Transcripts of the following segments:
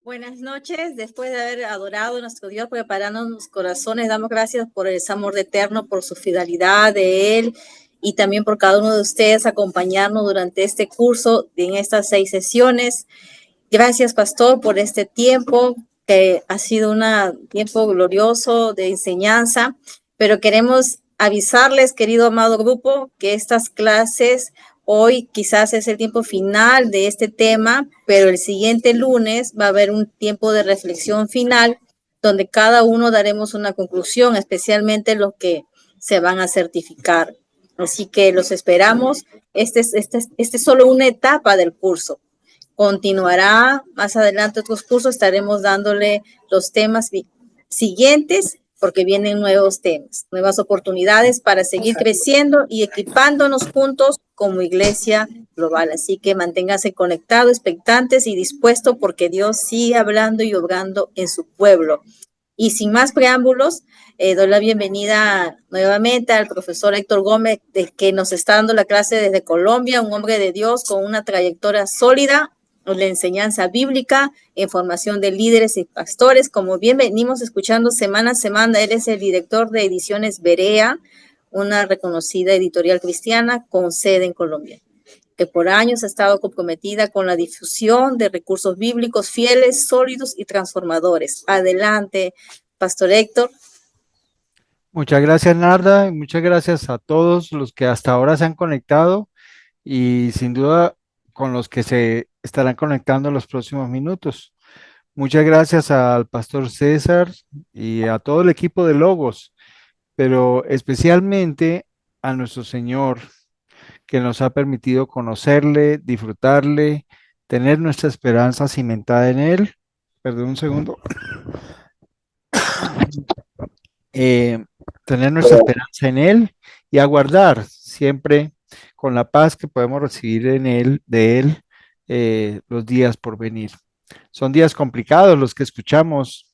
Buenas noches, después de haber adorado a nuestro Dios, preparando los corazones, damos gracias por ese amor eterno, por su fidelidad de Él y también por cada uno de ustedes acompañarnos durante este curso en estas 6 sesiones. Gracias, Pastor, por este tiempo que ha sido un tiempo glorioso de enseñanza, pero queremos avisarles, querido amado grupo, que estas clases hoy quizás es el tiempo final de este tema, pero el siguiente lunes va a haber un tiempo de reflexión final donde cada uno daremos una conclusión, especialmente los que se van a certificar. Así que los esperamos. Este es solo una etapa del curso. Continuará más adelante otros cursos, estaremos dándole los temas siguientes porque vienen nuevos temas, nuevas oportunidades para seguir creciendo y equipándonos juntos como iglesia global. Así que manténganse conectados, expectantes y dispuestos porque Dios sigue hablando y obrando en su pueblo. Y sin más preámbulos, doy la bienvenida nuevamente al profesor Héctor Gómez, que nos está dando la clase desde Colombia, un hombre de Dios con una trayectoria sólida en la enseñanza bíblica, en formación de líderes y pastores. Como bien venimos escuchando semana a semana, él es el director de Ediciones Berea, una reconocida editorial cristiana con sede en Colombia, que por años ha estado comprometida con la difusión de recursos bíblicos fieles, sólidos y transformadores. Adelante, Pastor Héctor. Muchas gracias, Narda, y muchas gracias a todos los que hasta ahora se han conectado y sin duda con los que se estarán conectando en los próximos minutos. Muchas gracias al Pastor César y a todo el equipo de Logos, pero especialmente a nuestro Señor, que nos ha permitido conocerle, disfrutarle, tener nuestra esperanza cimentada en Él. Perdón un segundo. eh, Tener nuestra esperanza en Él y aguardar siempre con la paz que podemos recibir en Él, de Él, los días por venir. Son días complicados los que escuchamos,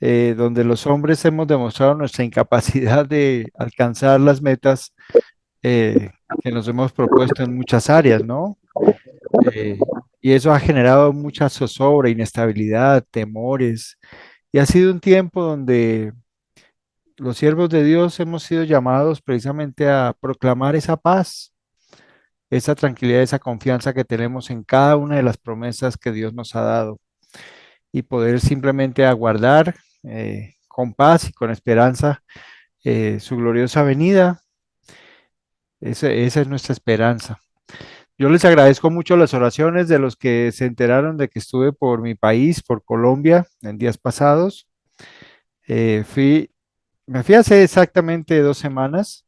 donde los hombres hemos demostrado nuestra incapacidad de alcanzar las metas que nos hemos propuesto en muchas áreas, ¿no? Y eso ha generado mucha zozobra, inestabilidad, temores, y ha sido un tiempo donde los siervos de Dios hemos sido llamados precisamente a proclamar esa paz, esa tranquilidad, esa confianza que tenemos en cada una de las promesas que Dios nos ha dado y poder simplemente aguardar con paz y con esperanza su gloriosa venida. Esa es nuestra esperanza. Yo les agradezco mucho las oraciones de los que se enteraron de que estuve por mi país, por Colombia, en días pasados. Eh, fui, Me fui hace exactamente 2 semanas.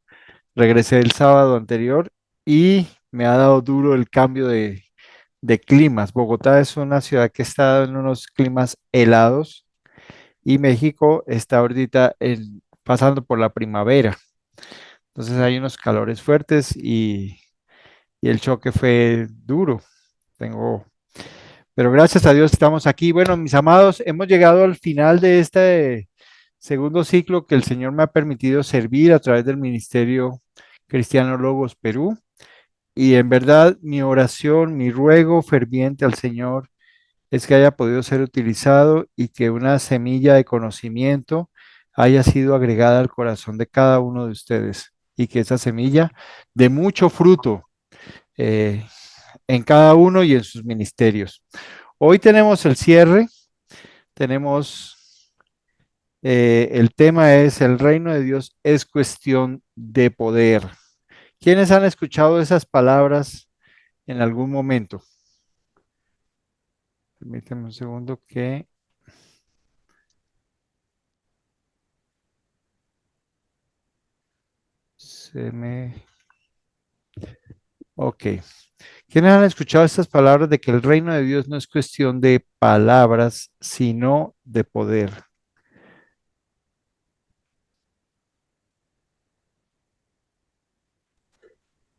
Regresé el sábado anterior y me ha dado duro el cambio de climas. Bogotá es una ciudad que está en unos climas helados y México está ahorita pasando por la primavera. Entonces hay unos calores fuertes y el choque fue duro. Tengo, pero gracias a Dios estamos aquí. Bueno, mis amados, hemos llegado al final de este segundo ciclo que el Señor me ha permitido servir a través del Ministerio Cristiano Logos Perú. Y en verdad, mi oración, mi ruego ferviente al Señor es que haya podido ser utilizado y que una semilla de conocimiento haya sido agregada al corazón de cada uno de ustedes y que esa semilla dé mucho fruto eh, en cada uno y en sus ministerios. Hoy tenemos el cierre, tenemos el tema es el reino de Dios es cuestión de poder. ¿Quiénes han escuchado esas palabras en algún momento? Permíteme un segundo que se me... Ok. ¿Quiénes han escuchado estas palabras de que el reino de Dios no es cuestión de palabras, sino de poder?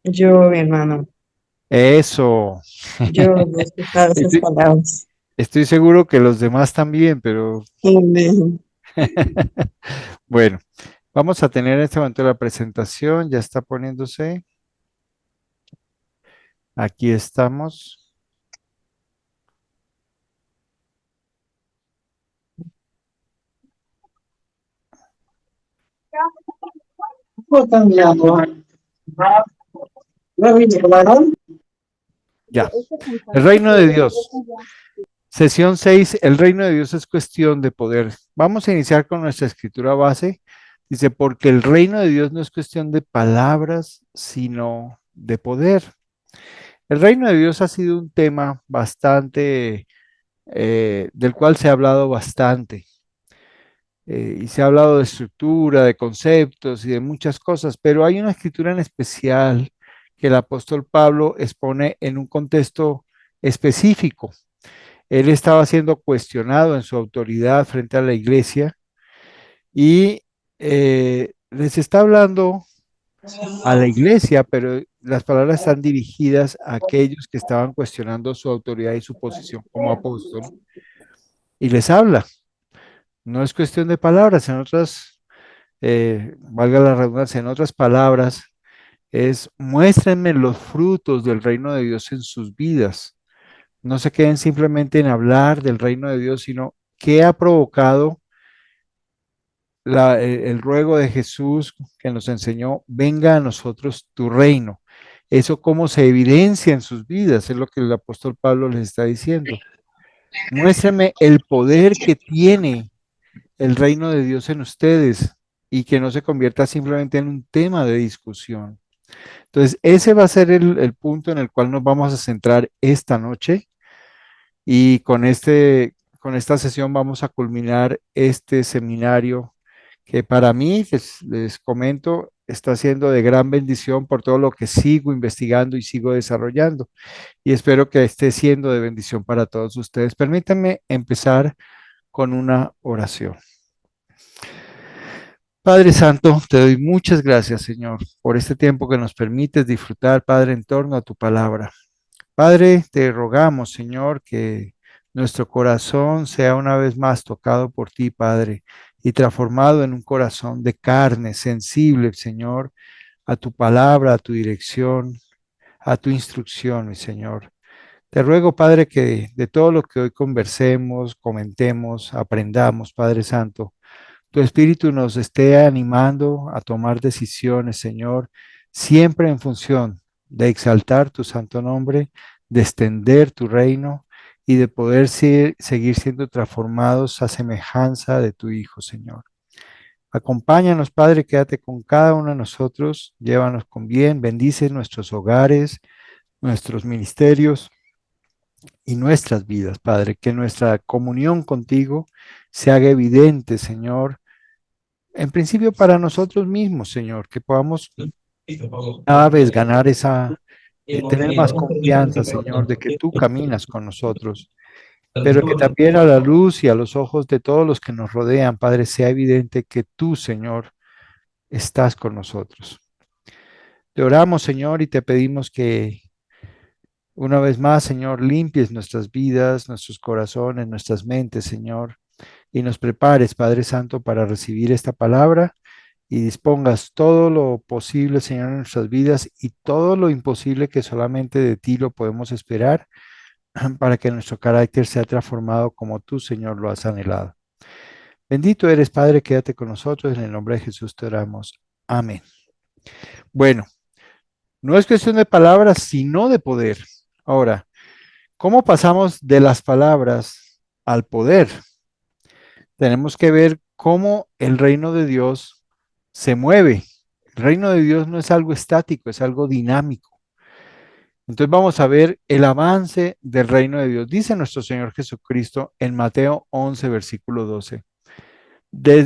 Yo, mi hermano, Eso. yo he escuchado esas Estoy, palabras. estoy seguro que los demás también, pero Amén. bueno, vamos a tener en este momento la presentación, ya está poniéndose. Aquí estamos. Ya. El reino de Dios. Sesión 6. El reino de Dios es cuestión de poder. Vamos a iniciar con nuestra escritura base. Dice, porque el reino de Dios no es cuestión de palabras, sino de poder. El reino de Dios ha sido un tema bastante, del cual se ha hablado bastante. Y se ha hablado de estructura, de conceptos y de muchas cosas, pero hay una escritura en especial que el apóstol Pablo expone en un contexto específico. Él estaba siendo cuestionado en su autoridad frente a la iglesia y les está hablando a la iglesia, pero las palabras están dirigidas a aquellos que estaban cuestionando su autoridad y su posición como apóstol. Y les habla. No es cuestión de palabras, en otras, valga la redundancia, en otras palabras, es muéstrenme los frutos del reino de Dios en sus vidas. No se queden simplemente en hablar del reino de Dios, sino qué ha provocado el ruego de Jesús que nos enseñó, venga a nosotros tu reino. Eso cómo se evidencia en sus vidas, es lo que el apóstol Pablo les está diciendo. Muéstrenme el poder que tiene el reino de Dios en ustedes y que no se convierta simplemente en un tema de discusión. Entonces, ese va a ser el punto en el cual nos vamos a centrar esta noche y con esta sesión vamos a culminar este seminario que para mí, les comento, está siendo de gran bendición por todo lo que sigo investigando y sigo desarrollando. Y espero que esté siendo de bendición para todos ustedes. Permítanme empezar con una oración. Padre Santo, te doy muchas gracias, Señor, por este tiempo que nos permites disfrutar, Padre, en torno a tu palabra. Padre, te rogamos, Señor, que nuestro corazón sea una vez más tocado por ti, Padre, y transformado en un corazón de carne, sensible, Señor, a tu palabra, a tu dirección, a tu instrucción, mi Señor. Te ruego, Padre, que de todo lo que hoy conversemos, comentemos, aprendamos, Padre Santo, tu Espíritu nos esté animando a tomar decisiones, Señor, siempre en función de exaltar tu santo nombre, de extender tu reino y de poder seguir siendo transformados a semejanza de tu Hijo, Señor. Acompáñanos, Padre, quédate con cada uno de nosotros, llévanos con bien, bendice nuestros hogares, nuestros ministerios y nuestras vidas, Padre, que nuestra comunión contigo se haga evidente, Señor, en principio para nosotros mismos, Señor, que podamos cada vez ganar tener más confianza, Señor, de que tú caminas con nosotros, pero que también a la luz y a los ojos de todos los que nos rodean, Padre, sea evidente que tú, Señor, estás con nosotros. Te oramos, Señor, y te pedimos que una vez más, Señor, limpies nuestras vidas, nuestros corazones, nuestras mentes, Señor, y nos prepares, Padre Santo, para recibir esta palabra y dispongas todo lo posible, Señor, en nuestras vidas y todo lo imposible que solamente de ti lo podemos esperar para que nuestro carácter sea transformado como tú, Señor, lo has anhelado. Bendito eres, Padre, quédate con nosotros. En el nombre de Jesús te oramos. Amén. Bueno, no es cuestión de palabras, sino de poder. Ahora, ¿cómo pasamos de las palabras al poder? Tenemos que ver cómo el reino de Dios se mueve. El reino de Dios no es algo estático, es algo dinámico. Entonces vamos a ver el avance del reino de Dios. Dice nuestro Señor Jesucristo en Mateo 11, versículo 12.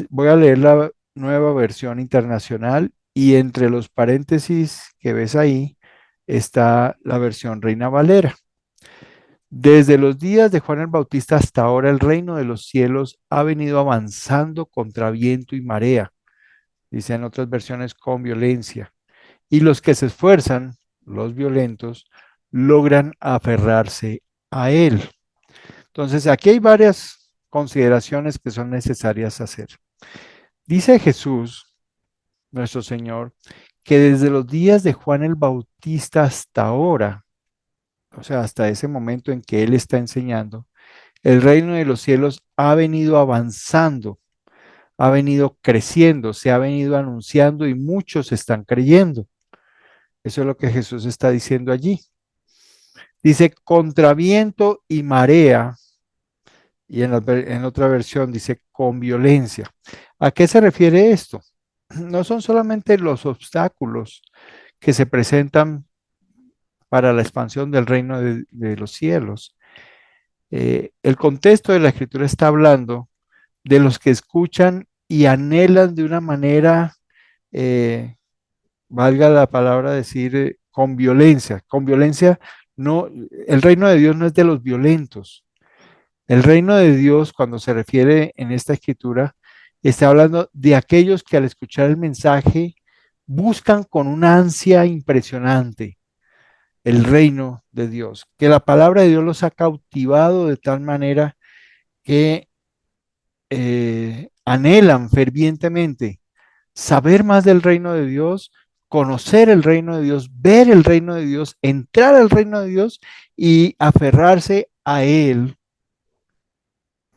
Voy a leer la nueva versión internacional y entre los paréntesis que ves ahí está la versión Reina Valera. Desde los días de Juan el Bautista hasta ahora el reino de los cielos ha venido avanzando contra viento y marea, dice en otras versiones con violencia, y los que se esfuerzan, los violentos, logran aferrarse a él. Entonces aquí hay varias consideraciones que son necesarias hacer. Dice Jesús, nuestro Señor, que desde los días de Juan el Bautista hasta ahora, o sea, hasta ese momento en que Él está enseñando, el reino de los cielos ha venido avanzando, ha venido creciendo, se ha venido anunciando y muchos están creyendo. Eso es lo que Jesús está diciendo allí. Dice, contra viento y marea, y en otra versión dice, con violencia. ¿A qué se refiere esto? No son solamente los obstáculos que se presentan para la expansión del reino de los cielos. El contexto de la escritura está hablando de los que escuchan y anhelan de una manera, eh, valga la palabra decir, con violencia. Con violencia, no, el reino de Dios no es de los violentos. El reino de Dios, cuando se refiere en esta escritura, está hablando de aquellos que al escuchar el mensaje buscan con una ansia impresionante el reino de Dios, que la palabra de Dios los ha cautivado de tal manera que anhelan fervientemente saber más del reino de Dios, conocer el reino de Dios, ver el reino de Dios, entrar al reino de Dios y aferrarse a él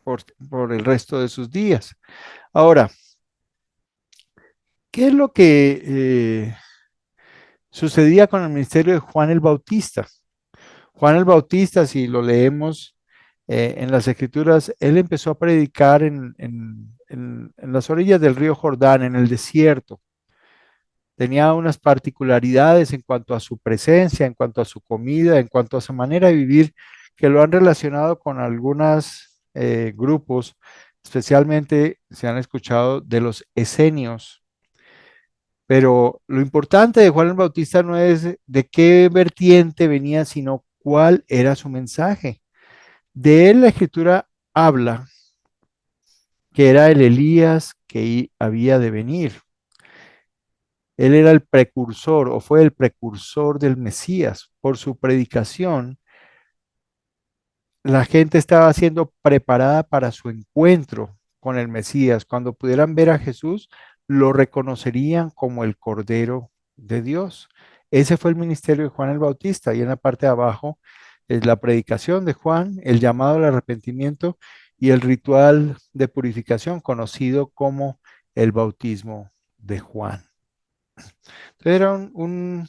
por el resto de sus días. Ahora, ¿qué es lo que sucedía con el ministerio de Juan el Bautista? Juan el Bautista, si lo leemos en las escrituras, él empezó a predicar en las orillas del río Jordán, en el desierto. Tenía unas particularidades en cuanto a su presencia, en cuanto a su comida, en cuanto a su manera de vivir, que lo han relacionado con algunos grupos, especialmente se han escuchado de los esenios. Pero lo importante de Juan el Bautista no es de qué vertiente venía, sino cuál era su mensaje. De él la escritura habla que era el Elías que había de venir. Él era el precursor o fue el precursor del Mesías. Por su predicación, la gente estaba siendo preparada para su encuentro con el Mesías. Cuando pudieran ver a Jesús, lo reconocerían como el Cordero de Dios. Ese fue el ministerio de Juan el Bautista. Y en la parte de abajo es la predicación de Juan, el llamado al arrepentimiento y el ritual de purificación conocido como el bautismo de Juan. Entonces era un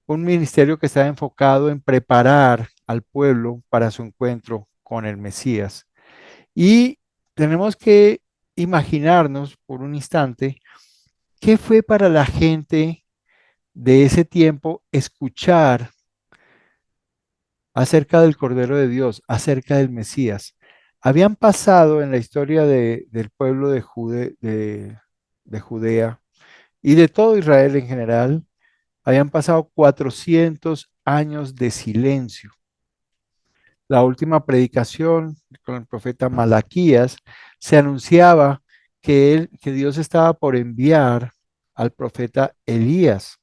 ministerio que estaba enfocado en preparar al pueblo para su encuentro con el Mesías. Y tenemos que imaginarnos por un instante qué fue para la gente de ese tiempo escuchar acerca del Cordero de Dios, acerca del Mesías. Habían pasado en la historia del pueblo de Judea y de todo Israel en general, habían pasado 400 años de silencio. La última predicación con el profeta Malaquías se anunciaba que Dios estaba por enviar al profeta Elías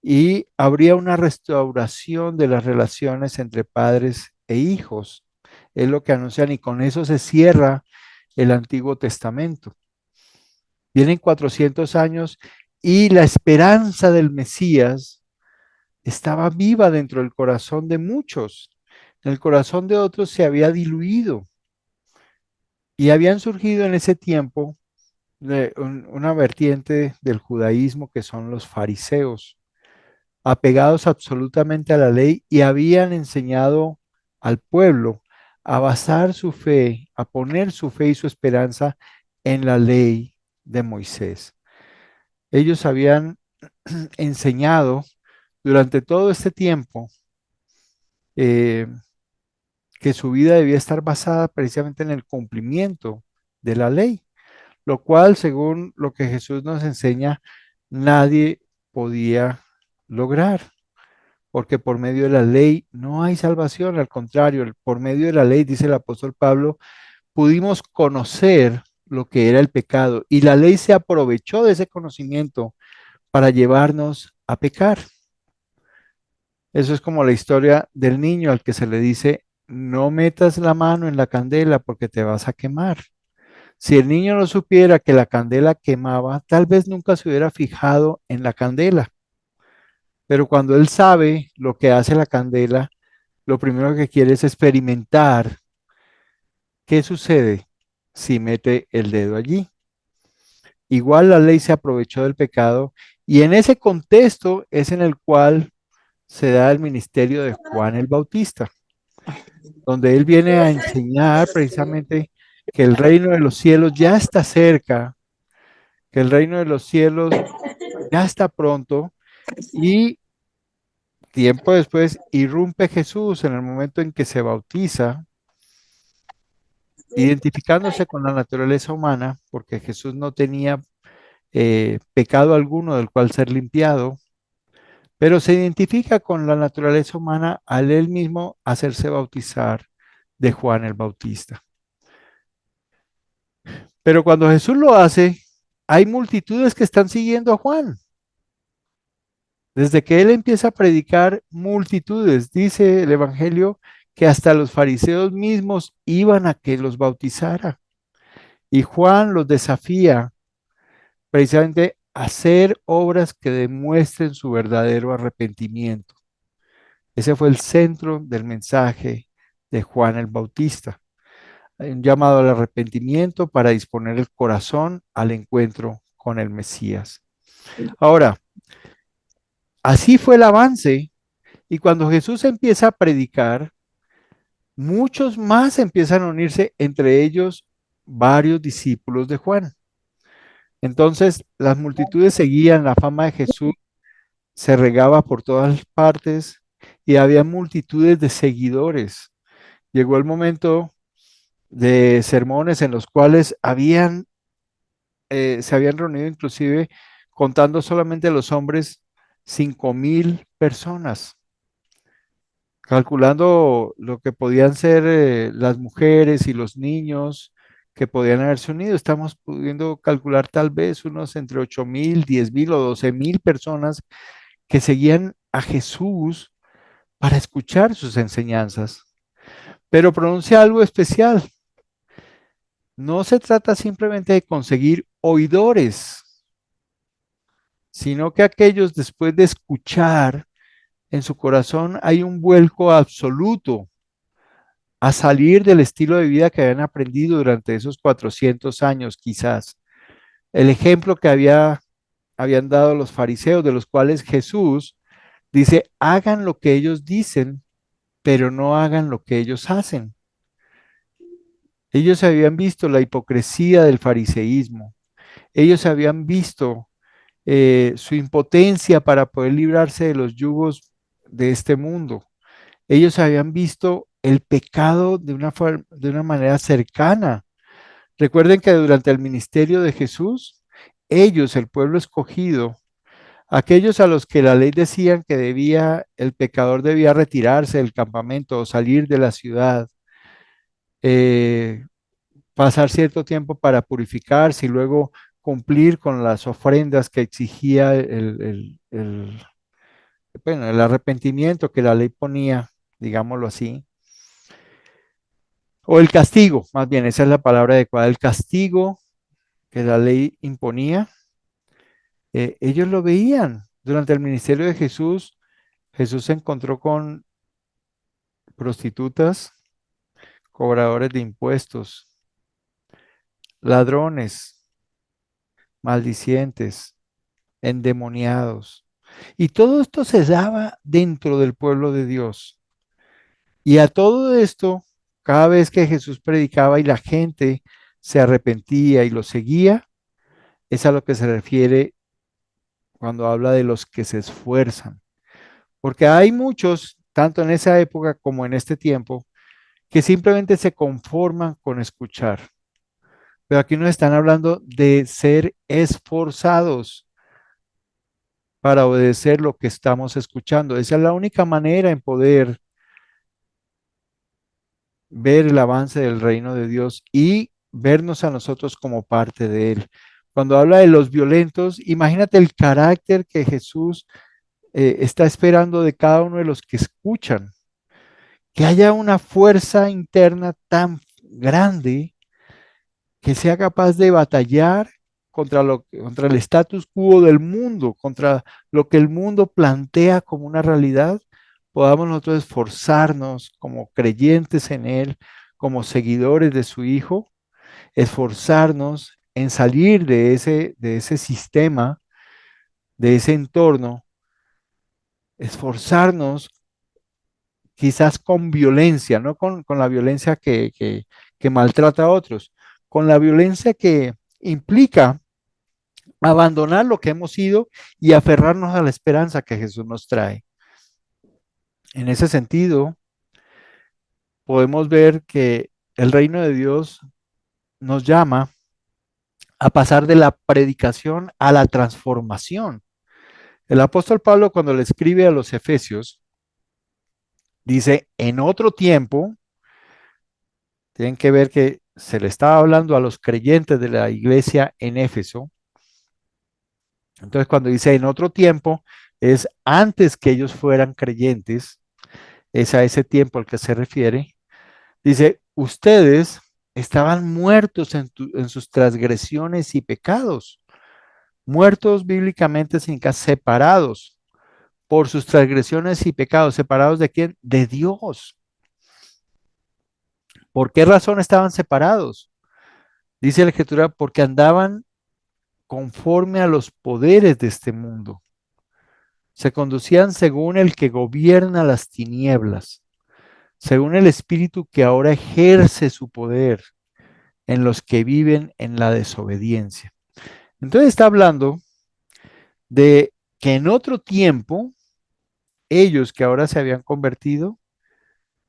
y habría una restauración de las relaciones entre padres e hijos. Es lo que anuncian y con eso se cierra el Antiguo Testamento. Vienen 400 años y la esperanza del Mesías estaba viva dentro del corazón de muchos. En el corazón de otros se había diluido y habían surgido en ese tiempo una vertiente del judaísmo que son los fariseos, apegados absolutamente a la ley y habían enseñado al pueblo a basar su fe, a poner su fe y su esperanza en la ley de Moisés. Ellos habían enseñado durante todo este tiempo eh, que su vida debía estar basada precisamente en el cumplimiento de la ley, lo cual, según lo que Jesús nos enseña, nadie podía lograr, porque por medio de la ley no hay salvación, al contrario, por medio de la ley, dice el apóstol Pablo, pudimos conocer lo que era el pecado y la ley se aprovechó de ese conocimiento para llevarnos a pecar. Eso es como la historia del niño al que se le dice, no metas la mano en la candela porque te vas a quemar. Si el niño no supiera que la candela quemaba, tal vez nunca se hubiera fijado en la candela. Pero cuando él sabe lo que hace la candela, lo primero que quiere es experimentar qué sucede si mete el dedo allí. Igual la ley se aprovechó del pecado y en ese contexto es en el cual se da el ministerio de Juan el Bautista, donde él viene a enseñar precisamente que el reino de los cielos ya está cerca, que el reino de los cielos ya está pronto y tiempo después irrumpe Jesús en el momento en que se bautiza, identificándose con la naturaleza humana, porque Jesús no tenía pecado alguno del cual ser limpiado, pero se identifica con la naturaleza humana al él mismo hacerse bautizar de Juan el Bautista. Pero cuando Jesús lo hace, hay multitudes que están siguiendo a Juan. Desde que él empieza a predicar, multitudes, dice el Evangelio, que hasta los fariseos mismos iban a que los bautizara. Y Juan los desafía precisamente a hacer obras que demuestren su verdadero arrepentimiento. Ese fue el centro del mensaje de Juan el Bautista. Un llamado al arrepentimiento para disponer el corazón al encuentro con el Mesías. Ahora, así fue el avance y cuando Jesús empieza a predicar, muchos más empiezan a unirse, entre ellos varios discípulos de Juan. Entonces, las multitudes seguían la fama de Jesús, se regaba por todas partes y había multitudes de seguidores. Llegó el momento de sermones en los cuales se habían reunido inclusive contando solamente los hombres 5,000 personas, calculando lo que podían ser las mujeres y los niños que podían haberse unido. Estamos pudiendo calcular tal vez unos entre 8,000, 10,000 o 12,000 personas que seguían a Jesús para escuchar sus enseñanzas. Pero pronuncia algo especial. No se trata simplemente de conseguir oidores, sino que aquellos después de escuchar, en su corazón hay un vuelco absoluto a salir del estilo de vida que habían aprendido durante esos 400 años quizás. El ejemplo que habían dado los fariseos, de los cuales Jesús dice, hagan lo que ellos dicen, pero no hagan lo que ellos hacen. Ellos habían visto la hipocresía del fariseísmo. Ellos habían visto su impotencia para poder librarse de los yugos de este mundo. Ellos habían visto el pecado de una manera cercana. Recuerden que durante el ministerio de Jesús, ellos, el pueblo escogido, aquellos a los que la ley decían que el pecador debía retirarse del campamento o salir de la ciudad, eh, pasar cierto tiempo para purificarse y luego cumplir con las ofrendas que exigía bueno, el arrepentimiento que la ley ponía, digámoslo así, o el castigo, más bien, esa es la palabra adecuada, el castigo que la ley imponía, ellos lo veían. Durante el ministerio de Jesús, Jesús se encontró con prostitutas, cobradores de impuestos, ladrones, maldicientes, endemoniados. Y todo esto se daba dentro del pueblo de Dios. Y a todo esto, cada vez que Jesús predicaba y la gente se arrepentía y lo seguía, es a lo que se refiere cuando habla de los que se esfuerzan. Porque hay muchos, tanto en esa época como en este tiempo, que simplemente se conforman con escuchar. Pero aquí nos están hablando de ser esforzados para obedecer lo que estamos escuchando. Esa es la única manera en poder ver el avance del reino de Dios y vernos a nosotros como parte de él. Cuando habla de los violentos, imagínate el carácter que Jesús está esperando de cada uno de los que escuchan, que haya una fuerza interna tan grande que sea capaz de batallar contra el status quo del mundo, contra lo que el mundo plantea como una realidad, podamos nosotros esforzarnos como creyentes en Él, como seguidores de su Hijo, esforzarnos en salir de ese sistema, de ese entorno, esforzarnos quizás con violencia, no con la violencia que maltrata a otros, con la violencia que implica abandonar lo que hemos sido y aferrarnos a la esperanza que Jesús nos trae. En ese sentido, podemos ver que el reino de Dios nos llama a pasar de la predicación a la transformación. El apóstol Pablo, cuando le escribe a los Efesios, dice, en otro tiempo, tienen que ver que se le estaba hablando a los creyentes de la iglesia en Éfeso. Entonces, cuando dice en otro tiempo, es antes que ellos fueran creyentes, es a ese tiempo al que se refiere. Dice, ustedes estaban muertos en sus transgresiones y pecados, muertos bíblicamente significa separados por sus transgresiones y pecados, separados de quién? De Dios. ¿Por qué razón estaban separados? Dice la Escritura, porque andaban conforme a los poderes de este mundo. Se conducían según el que gobierna las tinieblas, según el espíritu que ahora ejerce su poder en los que viven en la desobediencia. Entonces está hablando de que en otro tiempo, ellos que ahora se habían convertido,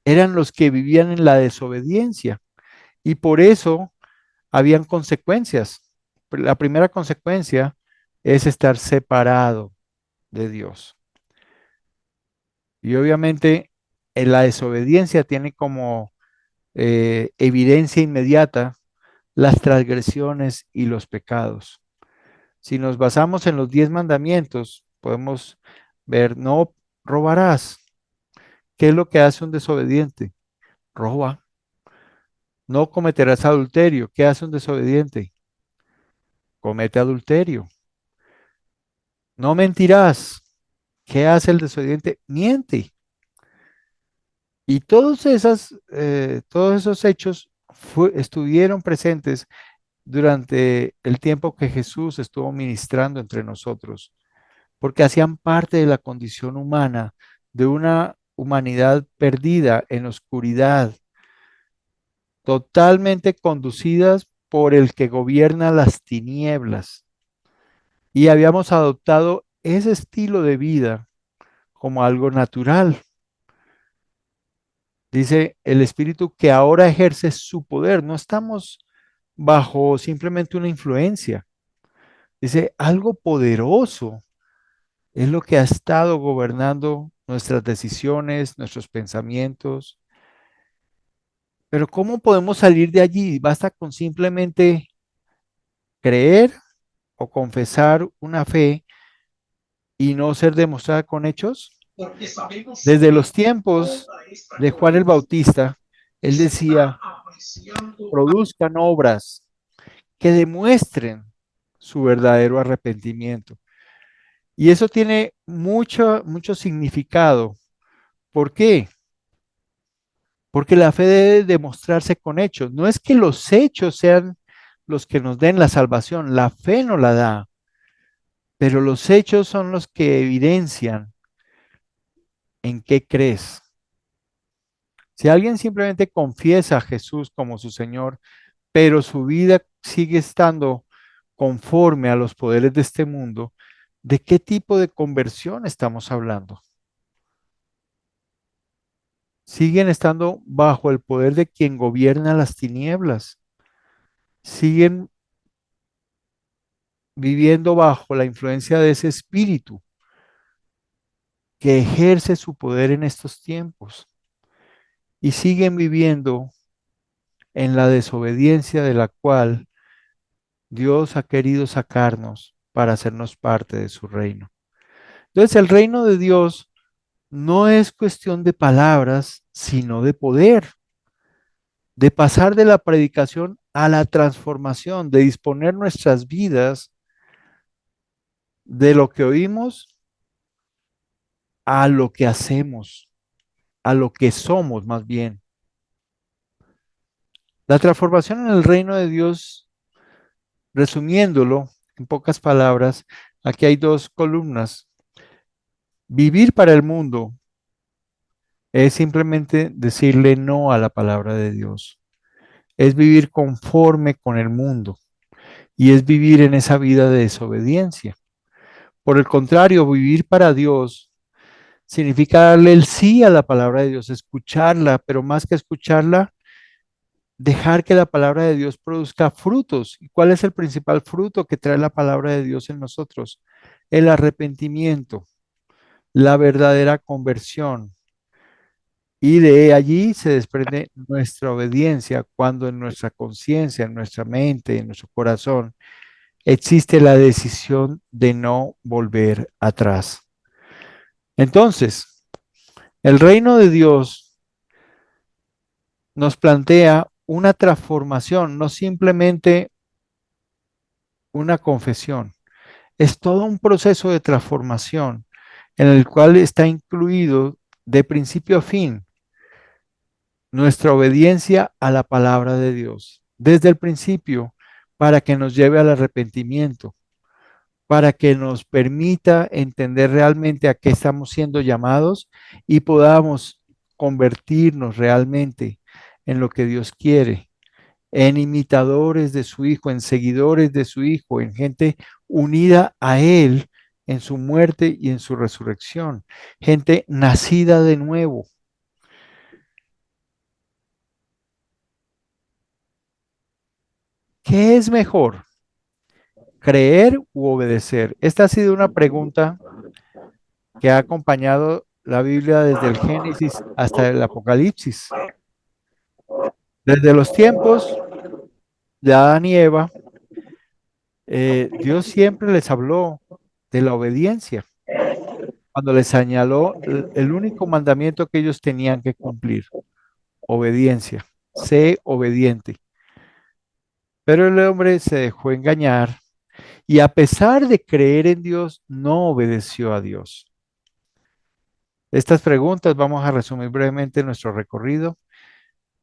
eran los que vivían en la desobediencia y por eso habían consecuencias. La primera consecuencia es estar separado de Dios. Y obviamente en la desobediencia tiene como evidencia inmediata las transgresiones y los pecados. Si nos basamos en los 10 mandamientos, podemos ver, no robarás. ¿Qué es lo que hace un desobediente? Roba. No cometerás adulterio. ¿Qué hace un desobediente? Comete adulterio. No mentirás. ¿Qué hace el desobediente? Miente. Y todos esos hechos estuvieron presentes durante el tiempo que Jesús estuvo ministrando entre nosotros, porque hacían parte de la condición humana, de una humanidad perdida en oscuridad, totalmente conducidas por el que gobierna las tinieblas. Y habíamos adoptado ese estilo de vida como algo natural. Dice el Espíritu que ahora ejerce su poder. No estamos bajo simplemente una influencia. Dice algo poderoso es lo que ha estado gobernando nuestras decisiones, nuestros pensamientos. Pero ¿cómo podemos salir de allí? Basta con simplemente creer o confesar una fe y no ser demostrada con hechos. Desde los tiempos de Juan el Bautista, él decía, produzcan obras que demuestren su verdadero arrepentimiento. Y eso tiene mucho significado. ¿Por qué? Porque la fe debe demostrarse con hechos. No es que los hechos sean los que nos den la salvación, la fe no la da, pero los hechos son los que evidencian en qué crees. Si alguien simplemente confiesa a Jesús como su Señor, pero su vida sigue estando conforme a los poderes de este mundo, ¿De qué tipo de conversión estamos hablando? Siguen estando bajo el poder de quien gobierna las tinieblas. Siguen viviendo bajo la influencia de ese espíritu que ejerce su poder en estos tiempos. Y siguen viviendo en la desobediencia de la cual Dios ha querido sacarnos para hacernos parte de su reino. Entonces, el reino de Dios no es cuestión de palabras, sino de poder, de pasar de la predicación a la transformación, de disponer nuestras vidas de lo que oímos a lo que hacemos, a lo que somos más bien. La transformación en el reino de Dios, resumiéndolo en pocas palabras, aquí hay dos columnas. Vivir para el mundo es simplemente decirle no a la palabra de Dios. Es vivir conforme con el mundo y es vivir en esa vida de desobediencia. Por el contrario, vivir para Dios significa darle el sí a la palabra de Dios, escucharla, pero más que escucharla, dejar que la palabra de Dios produzca frutos. ¿Y cuál es el principal fruto que trae la palabra de Dios en nosotros? El arrepentimiento, la verdadera conversión. Y de allí se desprende nuestra obediencia cuando en nuestra conciencia, en nuestra mente, en nuestro corazón, existe la decisión de no volver atrás. Entonces, el reino de Dios nos plantea una transformación, no simplemente una confesión. Es todo un proceso de transformación en el cual está incluido de principio a fin nuestra obediencia a la palabra de Dios, desde el principio, para que nos lleve al arrepentimiento, para que nos permita entender realmente a qué estamos siendo llamados y podamos convertirnos realmente en lo que Dios quiere, en imitadores de su Hijo, en seguidores de su Hijo, en gente unida a Él en su muerte y en su resurrección, gente nacida de nuevo. ¿Qué es mejor? ¿Creer u obedecer? Esta ha sido una pregunta que ha acompañado la Biblia desde el Génesis hasta el Apocalipsis. Desde los tiempos de Adán y Eva, Dios siempre les habló de la obediencia, cuando les señaló el único mandamiento que ellos tenían que cumplir, obediencia, sé obediente. Pero el hombre se dejó engañar y a pesar de creer en Dios, no obedeció a Dios. Estas preguntas, vamos a resumir brevemente nuestro recorrido,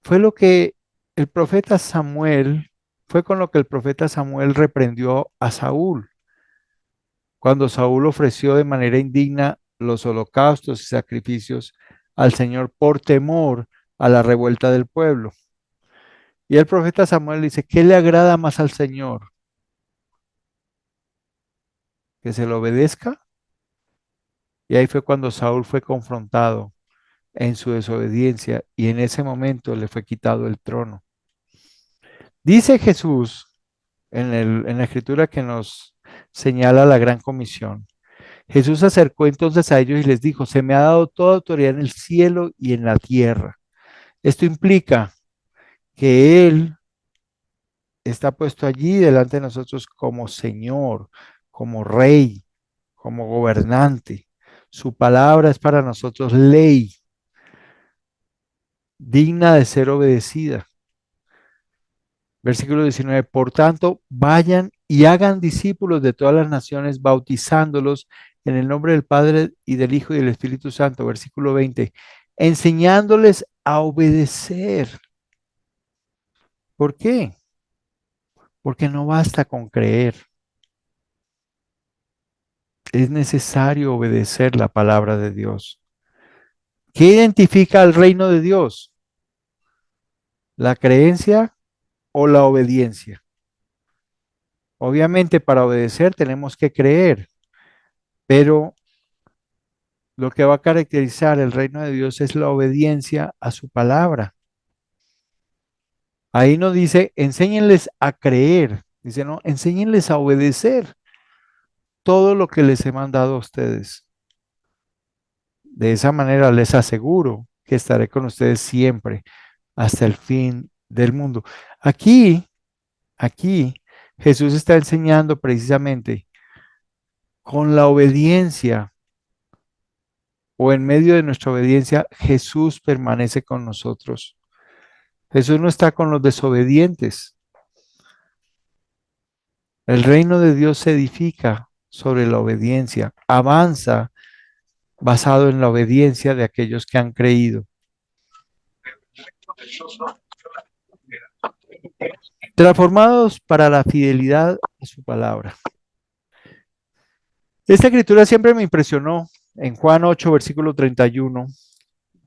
fue lo que el profeta Samuel, fue con lo que el profeta Samuel reprendió a Saúl, cuando Saúl ofreció de manera indigna los holocaustos y sacrificios al Señor por temor a la revuelta del pueblo. Y el profeta Samuel dice, ¿qué le agrada más al Señor? ¿Que se le obedezca? Y ahí fue cuando Saúl fue confrontado en su desobediencia y en ese momento le fue quitado el trono. Dice Jesús en la escritura que nos señala la gran comisión. Jesús se acercó entonces a ellos y les dijo, se me ha dado toda autoridad en el cielo y en la tierra. Esto implica que Él está puesto allí delante de nosotros como Señor, como Rey, como gobernante. Su palabra es para nosotros ley, digna de ser obedecida. Versículo 19, por tanto, vayan y hagan discípulos de todas las naciones, bautizándolos en el nombre del Padre y del Hijo y del Espíritu Santo. Versículo 20, enseñándoles a obedecer. ¿Por qué? Porque no basta con creer. Es necesario obedecer la palabra de Dios. ¿Qué identifica al reino de Dios? ¿La creencia o la obediencia? Obviamente para obedecer tenemos que creer, Pero lo que va a caracterizar el reino de Dios es la obediencia a su palabra. Ahí no dice, enséñenles a creer, dice, no, enséñenles a obedecer todo lo que les he mandado a ustedes. De esa manera les aseguro que estaré con ustedes siempre hasta el fin del mundo. Aquí, Jesús está enseñando precisamente con la obediencia o en medio de nuestra obediencia, Jesús permanece con nosotros. Jesús no está con los desobedientes. El reino de Dios se edifica sobre la obediencia, avanza basado en la obediencia de aquellos que han creído. Transformados para la fidelidad a su palabra. Esta escritura siempre me impresionó en Juan 8, versículo 31,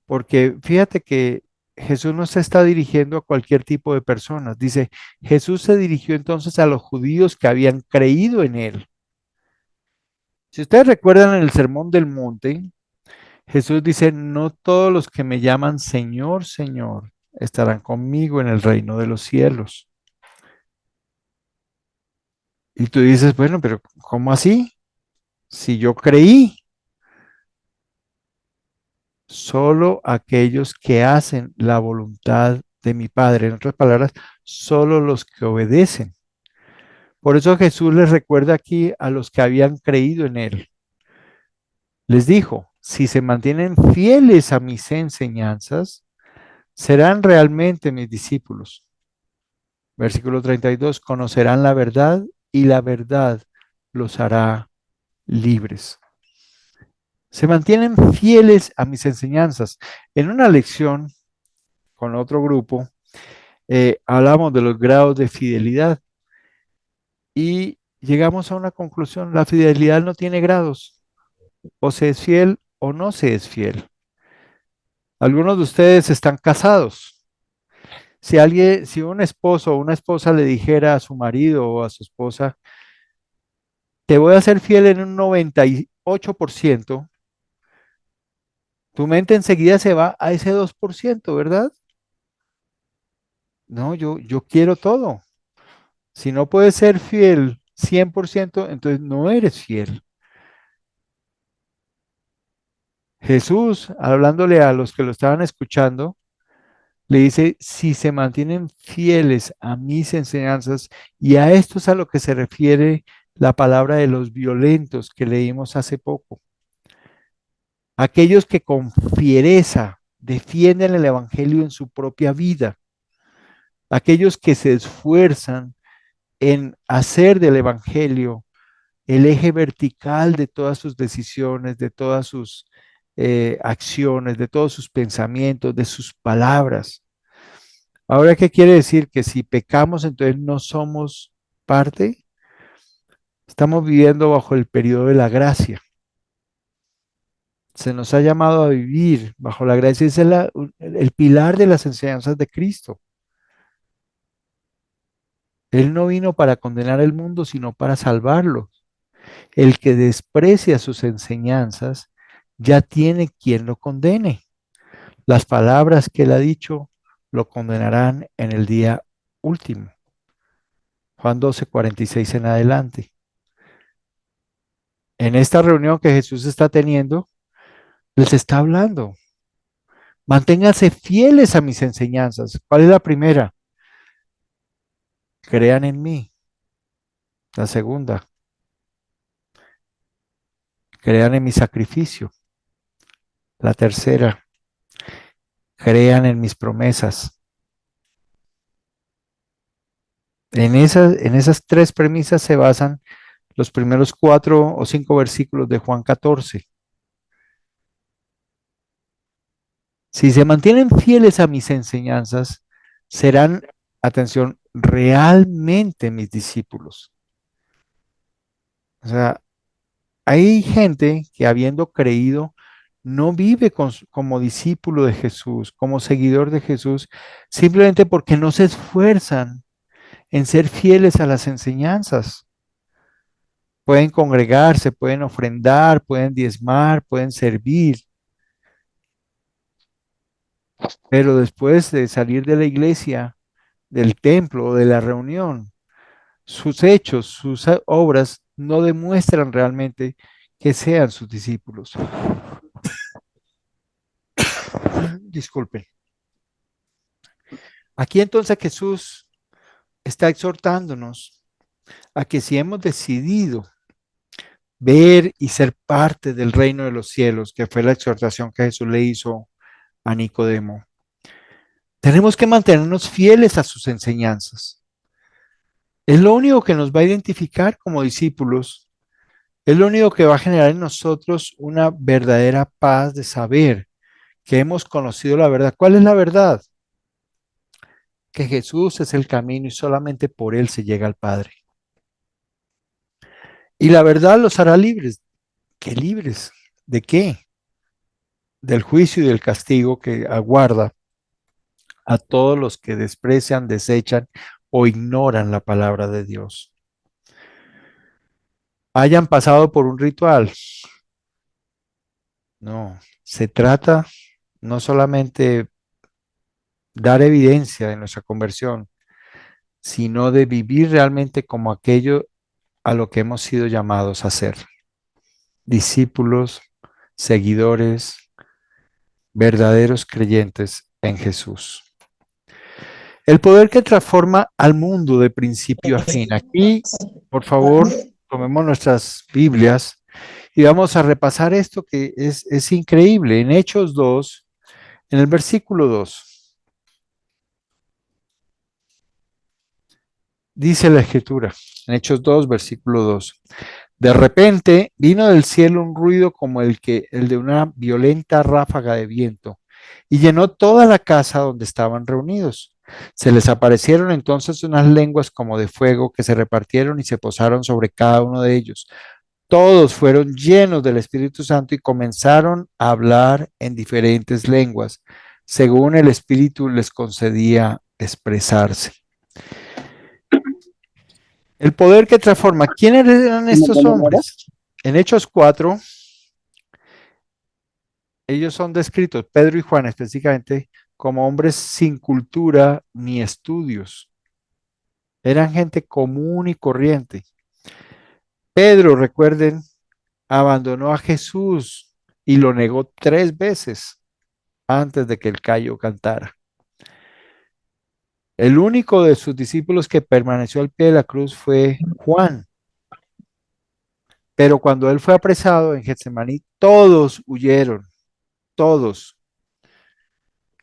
porque fíjate que Jesús no se está dirigiendo a cualquier tipo de personas. Dice, Jesús se dirigió entonces a los judíos que habían creído en él. Si ustedes recuerdan en el Sermón del Monte, Jesús dice, no todos los que me llaman Señor, Señor, estarán conmigo en el reino de los cielos. Y tú dices, bueno, pero ¿cómo así? Si yo creí, solo aquellos que hacen la voluntad de mi Padre, en otras palabras, solo los que obedecen. Por eso Jesús les recuerda aquí a los que habían creído en él. Les dijo, si se mantienen fieles a mis enseñanzas, serán realmente mis discípulos. Versículo 32, conocerán la verdad y la verdad los hará libres. Se mantienen fieles a mis enseñanzas. En una lección con otro grupo, hablamos de los grados de fidelidad y llegamos a una conclusión. La fidelidad no tiene grados. O se es fiel o no se es fiel. Algunos de ustedes están casados. Si un esposo o una esposa le dijera a su marido o a su esposa, te voy a ser fiel en un 98%, tu mente enseguida se va a ese 2%, ¿verdad? No, yo quiero todo. Si no puedes ser fiel 100%, entonces no eres fiel. Jesús, hablándole a los que lo estaban escuchando, le dice, si se mantienen fieles a mis enseñanzas, y a esto es a lo que se refiere la palabra de los violentos que leímos hace poco. Aquellos que con fiereza defienden el evangelio en su propia vida. Aquellos que se esfuerzan en hacer del evangelio el eje vertical de todas sus decisiones, de todas sus acciones, de todos sus pensamientos, de sus palabras. Ahora, ¿qué quiere decir? Que si pecamos, entonces no somos parte. Estamos viviendo bajo el periodo de la gracia. Se nos ha llamado a vivir bajo la gracia. Ese es el pilar de las enseñanzas de Cristo. Él no vino para condenar el mundo, sino para salvarlo. El que desprecia sus enseñanzas ya tiene quien lo condene. Las palabras que él ha dicho lo condenarán en el día último. Juan 12:46 en adelante. En esta reunión que Jesús está teniendo, les está hablando. Manténganse fieles a mis enseñanzas. ¿Cuál es la primera? Crean en mí. La segunda, crean en mi sacrificio. La tercera, crean en mis promesas. En esas tres premisas se basan los primeros 4 o 5 versículos de Juan 14. Si se mantienen fieles a mis enseñanzas, serán, atención, realmente mis discípulos. O sea, hay gente que habiendo creído, no vive como discípulo de Jesús, como seguidor de Jesús, simplemente porque no se esfuerzan en ser fieles a las enseñanzas. pueden congregarse, pueden ofrendar, pueden diezmar, pueden servir, pero después de salir de la iglesia, del templo o de la reunión, sus hechos, sus obras no demuestran realmente que sean sus discípulos. Disculpen. Aquí entonces Jesús está exhortándonos a que si hemos decidido ver y ser parte del reino de los cielos, que fue la exhortación que Jesús le hizo a Nicodemo, tenemos que mantenernos fieles a sus enseñanzas. Es lo único que nos va a identificar como discípulos, es lo único que va a generar en nosotros una verdadera paz de saber que hemos conocido la verdad. ¿Cuál es la verdad? Que Jesús es el camino y solamente por él se llega al Padre. Y la verdad los hará libres. ¿Qué libres? ¿De qué? Del juicio y del castigo que aguarda a todos los que desprecian, desechan o ignoran la palabra de Dios. Hayan pasado por un ritual. No, se trata no solamente dar evidencia de nuestra conversión, sino de vivir realmente como aquello a lo que hemos sido llamados a ser. Discípulos, seguidores, verdaderos creyentes en Jesús. El poder que transforma al mundo de principio a fin. Aquí, por favor, tomemos nuestras Biblias y vamos a repasar esto que es increíble. En Hechos 2, en el versículo 2, dice la Escritura, en Hechos 2, versículo 2. De repente vino del cielo un ruido como el de una violenta ráfaga de viento y llenó toda la casa donde estaban reunidos. Se les aparecieron entonces unas lenguas como de fuego que se repartieron y se posaron sobre cada uno de ellos. Todos fueron llenos del Espíritu Santo y comenzaron a hablar en diferentes lenguas, según el Espíritu les concedía expresarse. El poder que transforma. ¿Quiénes eran estos hombres? En Hechos 4, ellos son descritos, Pedro y Juan específicamente, como hombres sin cultura ni estudios. Eran gente común y corriente. Pedro, recuerden, abandonó a Jesús y lo negó 3 veces antes de que el gallo cantara. El único de sus discípulos que permaneció al pie de la cruz fue Juan. Pero cuando él fue apresado en Getsemaní, todos huyeron, todos.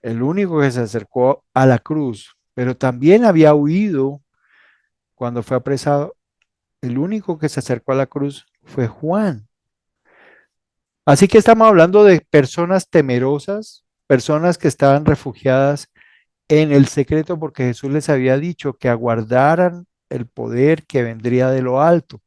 El único que se acercó a la cruz, pero también había huido cuando fue apresado, el único que se acercó a la cruz fue Juan. Así que estamos hablando de personas temerosas, personas que estaban refugiadas en el secreto porque Jesús les había dicho que aguardaran el poder que vendría de lo alto.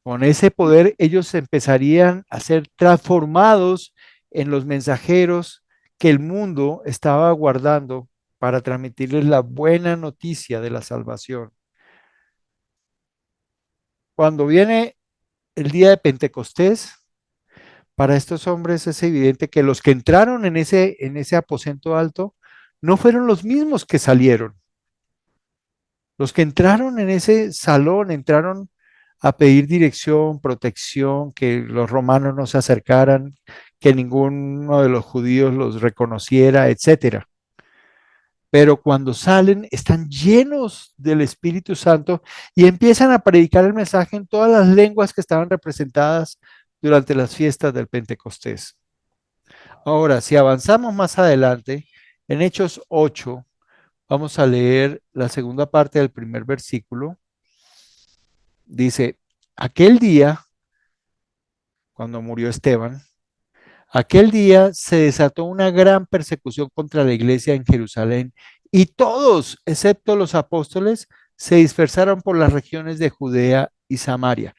Con ese poder ellos empezarían a ser transformados en los mensajeros que el mundo estaba aguardando para transmitirles la buena noticia de la salvación. Cuando viene el día de Pentecostés, para estos hombres es evidente que los que entraron en ese aposento alto no fueron los mismos que salieron. Los que entraron en ese salón entraron a pedir dirección, protección, que los romanos no se acercaran, que ninguno de los judíos los reconociera, etcétera. Pero cuando salen están llenos del Espíritu Santo y empiezan a predicar el mensaje en todas las lenguas que estaban representadas durante las fiestas del Pentecostés. Ahora, si avanzamos más adelante, en Hechos 8, vamos a leer la segunda parte del primer versículo. Dice, aquel día, cuando murió Esteban, aquel día se desató una gran persecución contra la iglesia en Jerusalén y todos, excepto los apóstoles, se dispersaron por las regiones de Judea y Samaria.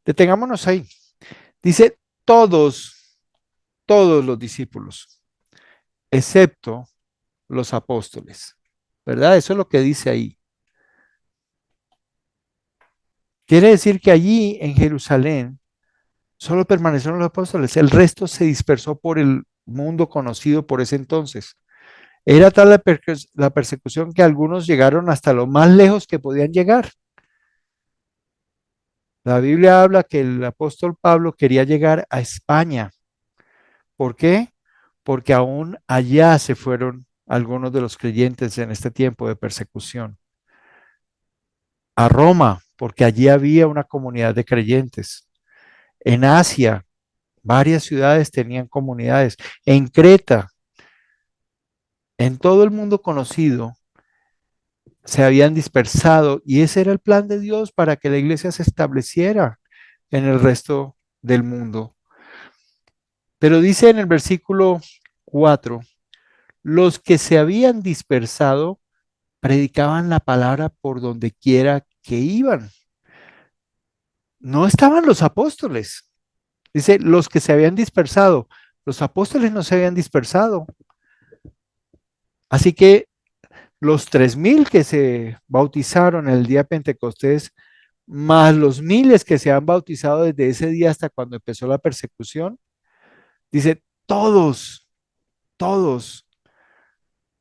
Detengámonos ahí. Dice todos los discípulos, excepto los apóstoles. ¿Verdad? Eso es lo que dice ahí. Quiere decir que allí en Jerusalén solo permanecieron los apóstoles, el resto se dispersó por el mundo conocido por ese entonces. Era tal la persecución que algunos llegaron hasta lo más lejos que podían llegar. La Biblia habla que el apóstol Pablo quería llegar a España. ¿Por qué? Porque aún allá se fueron algunos de los creyentes en este tiempo de persecución. A Roma, porque allí había una comunidad de creyentes. En Asia, varias ciudades tenían comunidades. En Creta, en todo el mundo conocido, se habían dispersado y ese era el plan de Dios para que la iglesia se estableciera en el resto del mundo. Pero dice en el versículo 4, los que se habían dispersado predicaban la palabra por donde quiera que iban. No estaban los apóstoles. Dice, los que se habían dispersado. Los apóstoles no se habían dispersado. Así que los 3,000 que se bautizaron el día de Pentecostés, más los miles que se han bautizado desde ese día hasta cuando empezó la persecución, dice, todos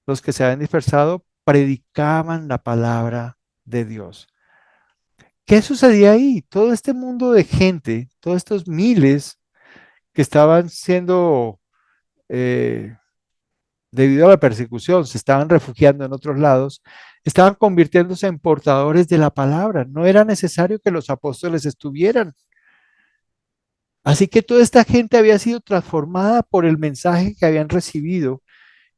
los que se habían dispersado predicaban la palabra de Dios. ¿Qué sucedía ahí? Todo este mundo de gente, todos estos miles que estaban siendo, debido a la persecución, se estaban refugiando en otros lados, estaban convirtiéndose en portadores de la palabra. No era necesario que los apóstoles estuvieran. Así que toda esta gente había sido transformada por el mensaje que habían recibido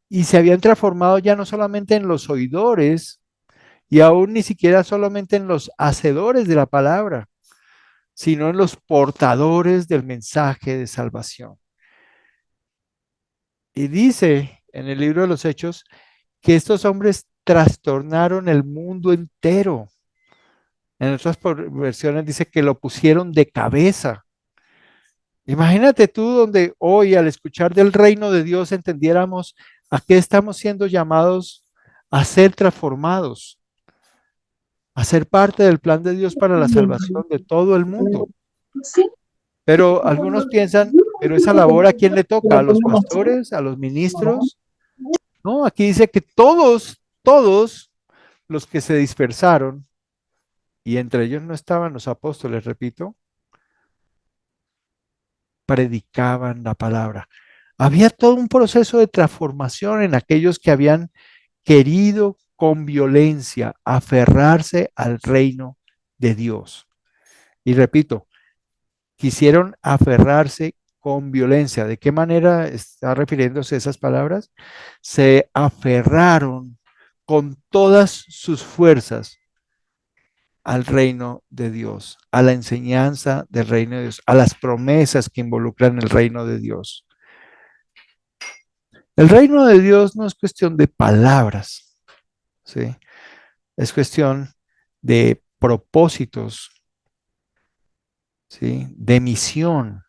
y se habían transformado ya no solamente en los oidores y aún ni siquiera solamente en los hacedores de la palabra, sino en los portadores del mensaje de salvación. Y dice en el libro de los Hechos que estos hombres trastornaron el mundo entero. En otras versiones dice que lo pusieron de cabeza. Imagínate tú donde hoy al escuchar del reino de Dios entendiéramos a qué estamos siendo llamados a ser transformados, a ser parte del plan de Dios para la salvación de todo el mundo. Pero algunos piensan, pero esa labor ¿a quién le toca? ¿A los pastores? ¿A los ministros? No, aquí dice que todos los que se dispersaron, y entre ellos no estaban los apóstoles, repito, predicaban la palabra. Había todo un proceso de transformación en aquellos que habían querido con violencia aferrarse al reino de Dios. Y repito, quisieron aferrarse con violencia. ¿De qué manera está refiriéndose a esas palabras? Se aferraron con todas sus fuerzas al reino de Dios, a la enseñanza del reino de Dios, a las promesas que involucran el reino de Dios. El reino de Dios no es cuestión de palabras, ¿sí? Es cuestión de propósitos, ¿sí? De misión.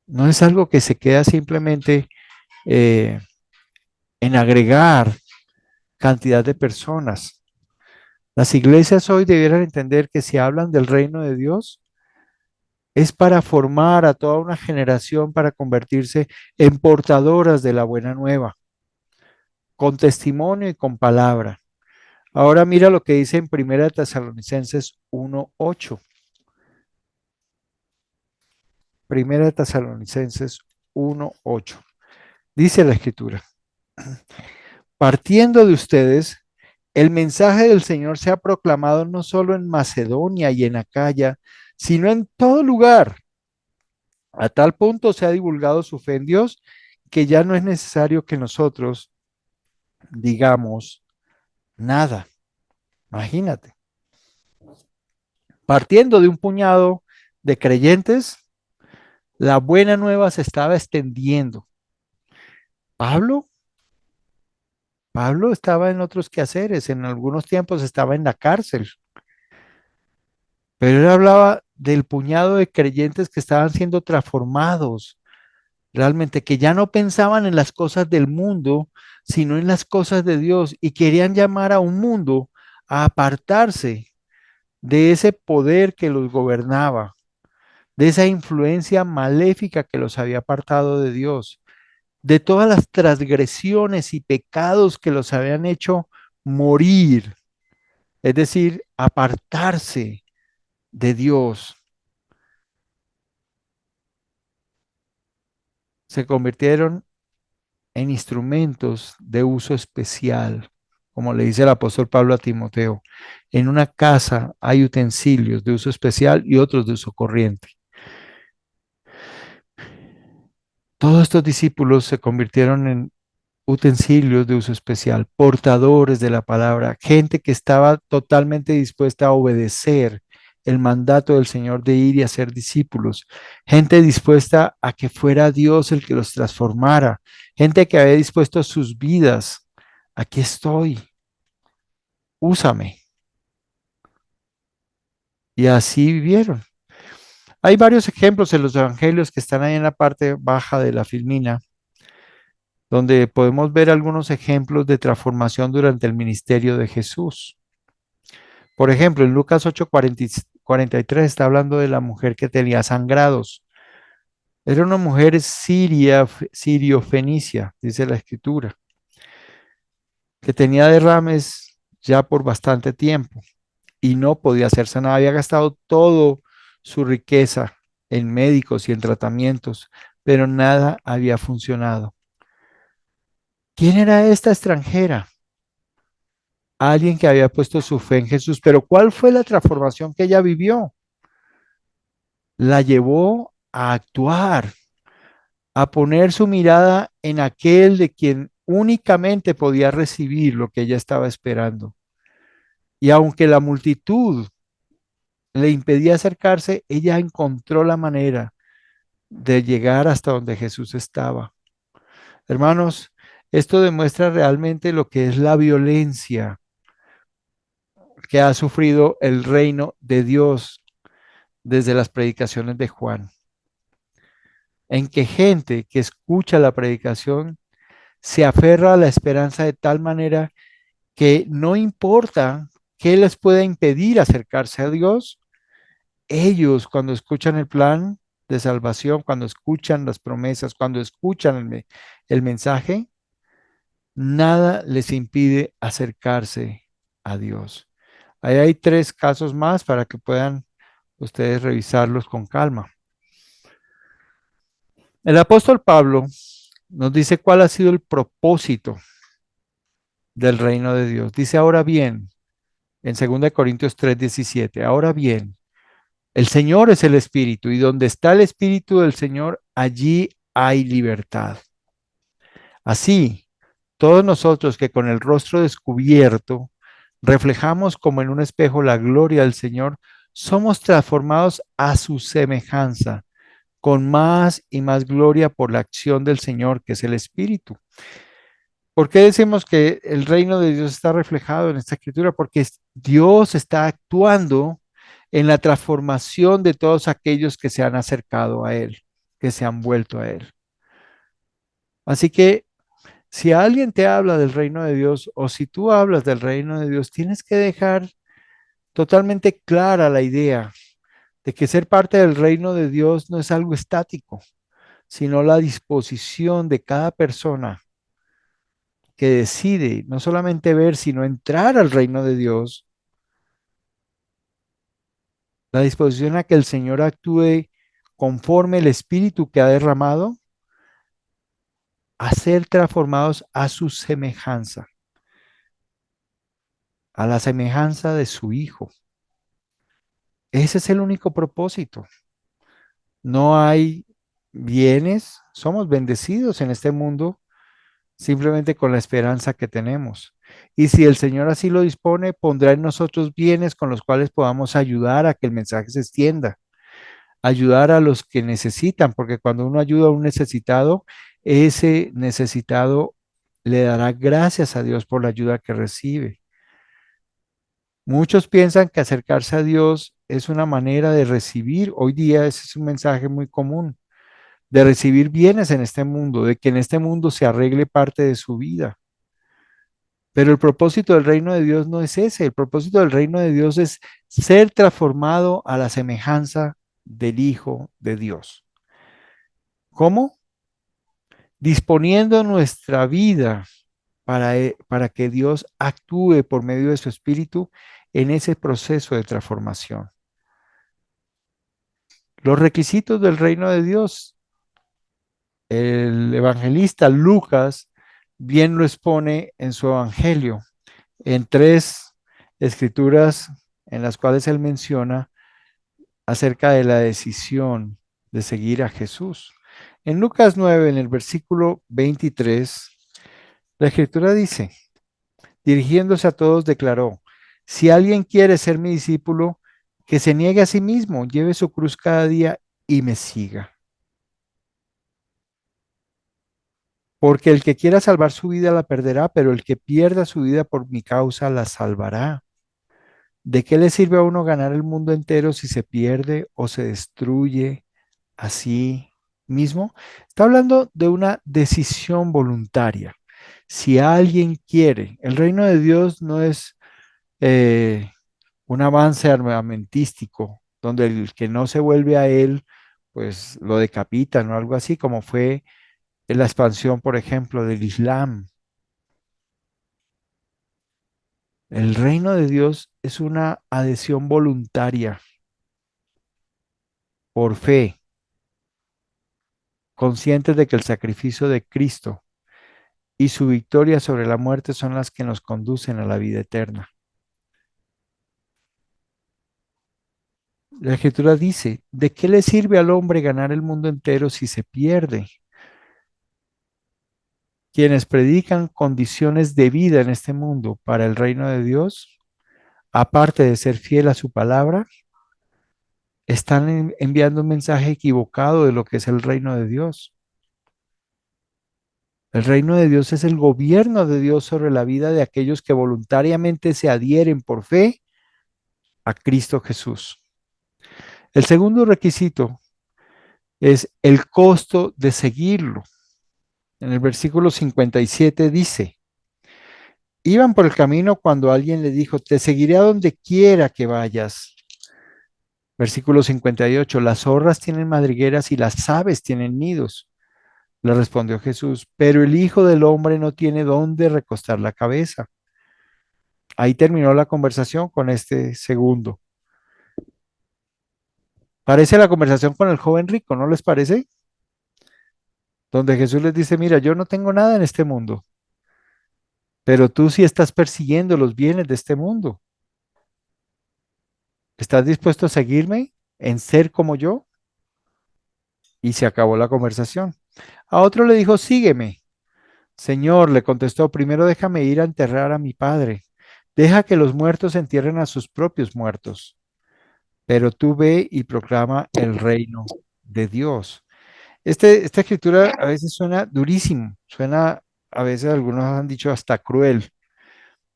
No es algo que se queda simplemente en agregar cantidad de personas. Las iglesias hoy debieran entender que si hablan del reino de Dios, es para formar a toda una generación para convertirse en portadoras de la buena nueva, con testimonio y con palabra. Ahora mira lo que dice en 1 Tesalonicenses 1:8. 1 Tesalonicenses 1:8. Dice la escritura, partiendo de ustedes, el mensaje del Señor se ha proclamado no solo en Macedonia y en Acaya, sino en todo lugar. A tal punto se ha divulgado su fe en Dios que ya no es necesario que nosotros digamos nada. Imagínate. Partiendo de un puñado de creyentes, la buena nueva se estaba extendiendo. Pablo estaba en otros quehaceres, en algunos tiempos estaba en la cárcel, pero él hablaba del puñado de creyentes que estaban siendo transformados, realmente que ya no pensaban en las cosas del mundo, sino en las cosas de Dios y querían llamar a un mundo a apartarse de ese poder que los gobernaba, de esa influencia maléfica que los había apartado de Dios, de todas las transgresiones y pecados que los habían hecho morir, es decir, apartarse de Dios. Se convirtieron en instrumentos de uso especial, como le dice el apóstol Pablo a Timoteo. En una casa hay utensilios de uso especial y otros de uso corriente. Todos estos discípulos se convirtieron en utensilios de uso especial, portadores de la palabra, gente que estaba totalmente dispuesta a obedecer el mandato del Señor de ir y hacer discípulos, gente dispuesta a que fuera Dios el que los transformara, gente que había dispuesto sus vidas. Aquí estoy, úsame. Y así vivieron. Hay varios ejemplos en los evangelios que están ahí en la parte baja de la filmina, donde podemos ver algunos ejemplos de transformación durante el ministerio de Jesús. Por ejemplo, en Lucas 8:43 está hablando de la mujer que tenía sangrados. Era una mujer sirio-fenicia, dice la escritura, que tenía derrames ya por bastante tiempo y no podía hacerse nada. Había gastado todo su riqueza en médicos y en tratamientos, pero nada había funcionado. ¿Quién era esta extranjera? Alguien que había puesto su fe en Jesús, pero ¿cuál fue la transformación que ella vivió? La llevó a actuar, a poner su mirada en aquel de quien únicamente podía recibir lo que ella estaba esperando. Y aunque la multitud le impedía acercarse, ella encontró la manera de llegar hasta donde Jesús estaba. Hermanos, esto demuestra realmente lo que es la violencia que ha sufrido el reino de Dios desde las predicaciones de Juan, en que gente que escucha la predicación se aferra a la esperanza de tal manera que no importa qué les pueda impedir acercarse a Dios, ellos cuando escuchan el plan de salvación, cuando escuchan las promesas, cuando escuchan el mensaje, nada les impide acercarse a Dios. Ahí hay 3 casos más para que puedan ustedes revisarlos con calma. El apóstol Pablo nos dice cuál ha sido el propósito del reino de Dios. Dice, ahora bien, en 2 Corintios 3:17, ahora bien, el Señor es el Espíritu y donde está el Espíritu del Señor, allí hay libertad. Así, todos nosotros que con el rostro descubierto reflejamos como en un espejo la gloria del Señor, somos transformados a su semejanza, con más y más gloria por la acción del Señor, que es el Espíritu. ¿Por qué decimos que el reino de Dios está reflejado en esta escritura? Porque Dios está actuando en la transformación de todos aquellos que se han acercado a Él, que se han vuelto a Él. Así que si alguien te habla del reino de Dios o si tú hablas del reino de Dios, tienes que dejar totalmente clara la idea de que ser parte del reino de Dios no es algo estático, sino la disposición de cada persona que decide no solamente ver, sino entrar al reino de Dios, la disposición a que el Señor actúe conforme el Espíritu que ha derramado, a ser transformados a su semejanza, a la semejanza de su Hijo. Ese es el único propósito. No hay bienes, somos bendecidos en este mundo simplemente con la esperanza que tenemos. Y si el Señor así lo dispone, pondrá en nosotros bienes con los cuales podamos ayudar a que el mensaje se extienda, ayudar a los que necesitan, porque cuando uno ayuda a un necesitado, ese necesitado le dará gracias a Dios por la ayuda que recibe. Muchos piensan que acercarse a Dios es una manera de recibir, hoy día ese es un mensaje muy común, de recibir bienes en este mundo, de que en este mundo se arregle parte de su vida. Pero el propósito del reino de Dios no es ese. El propósito del reino de Dios es ser transformado a la semejanza del Hijo de Dios. ¿Cómo? Disponiendo nuestra vida para que Dios actúe por medio de su Espíritu en ese proceso de transformación. Los requisitos del reino de Dios, el evangelista Lucas bien lo expone en su evangelio, en 3 escrituras en las cuales él menciona acerca de la decisión de seguir a Jesús. En Lucas 9, en el versículo 23, la escritura dice, dirigiéndose a todos, declaró, si alguien quiere ser mi discípulo, que se niegue a sí mismo, lleve su cruz cada día y me siga. Porque el que quiera salvar su vida la perderá, pero el que pierda su vida por mi causa la salvará. ¿De qué le sirve a uno ganar el mundo entero si se pierde o se destruye a sí mismo? Está hablando de una decisión voluntaria. Si alguien quiere, el reino de Dios no es un avance armamentístico, donde el que no se vuelve a él, pues lo decapitan o algo así, como fue en la expansión, por ejemplo, del Islam. El reino de Dios es una adhesión voluntaria por fe, conscientes de que el sacrificio de Cristo y su victoria sobre la muerte son las que nos conducen a la vida eterna. La Escritura dice, ¿de qué le sirve al hombre ganar el mundo entero si se pierde? Quienes predican condiciones de vida en este mundo para el reino de Dios, aparte de ser fiel a su palabra, están enviando un mensaje equivocado de lo que es el reino de Dios. El reino de Dios es el gobierno de Dios sobre la vida de aquellos que voluntariamente se adhieren por fe a Cristo Jesús. El segundo requisito es el costo de seguirlo. En el versículo 57 dice, iban por el camino cuando alguien le dijo, te seguiré a donde quiera que vayas. Versículo 58, las zorras tienen madrigueras y las aves tienen nidos. Le respondió Jesús, pero el Hijo del Hombre no tiene dónde recostar la cabeza. Ahí terminó la conversación con este segundo. Parece la conversación con el joven rico, ¿no les parece? Donde Jesús les dice, mira, yo no tengo nada en este mundo, pero tú sí estás persiguiendo los bienes de este mundo. ¿Estás dispuesto a seguirme en ser como yo? Y se acabó la conversación. A otro le dijo, sígueme. Señor, le contestó, primero déjame ir a enterrar a mi padre. Deja que los muertos entierren a sus propios muertos. Pero tú ve y proclama el reino de Dios. Esta escritura a veces suena durísimo, suena, a veces algunos han dicho hasta cruel,